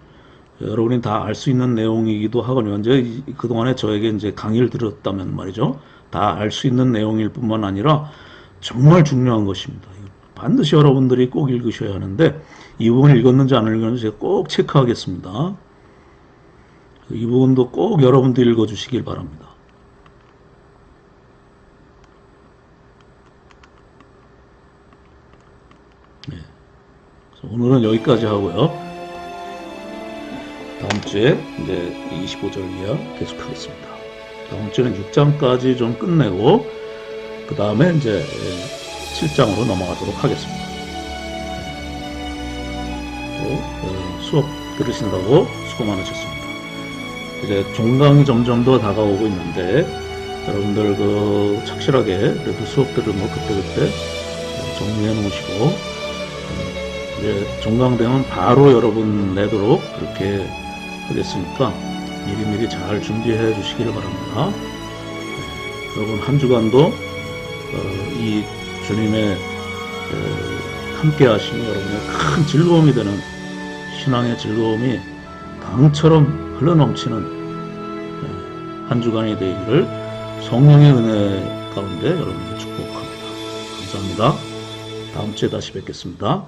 [SPEAKER 1] 여러분이 다 알 수 있는 내용이기도 하거든요. 이제 그동안에 저에게 이제 강의를 들었다면 말이죠. 다 알 수 있는 내용일 뿐만 아니라 정말 중요한 것입니다. 반드시 여러분들이 꼭 읽으셔야 하는데 이 부분을 읽었는지 안 읽었는지 제가 꼭 체크하겠습니다. 이 부분도 꼭 여러분들이 읽어주시길 바랍니다. 네. 오늘은 여기까지 하고요. 다음 주에 이제 25절 이하 계속하겠습니다. 다음 주에는 6장까지 좀 끝내고 그 다음에 이제 7장으로 넘어가도록 하겠습니다. 또 수업 들으신다고 수고 많으셨습니다. 이제 종강이 점점 더 다가오고 있는데 여러분들 그 착실하게 그래도 수업들을 뭐 그때그때 정리해 놓으시고 이제 종강되면 바로 여러분 내도록 그렇게 하겠으니까 미리미리 잘 준비해 주시기를 바랍니다. 여러분 한 주간도 이 주님의 함께 하심이 여러분의 큰 즐거움이 되는 신앙의 즐거움이 강처럼 흘러넘치는 한 주간이 되기를 성령의 은혜 가운데 여러분께 축복합니다. 감사합니다. 다음 주에 다시 뵙겠습니다.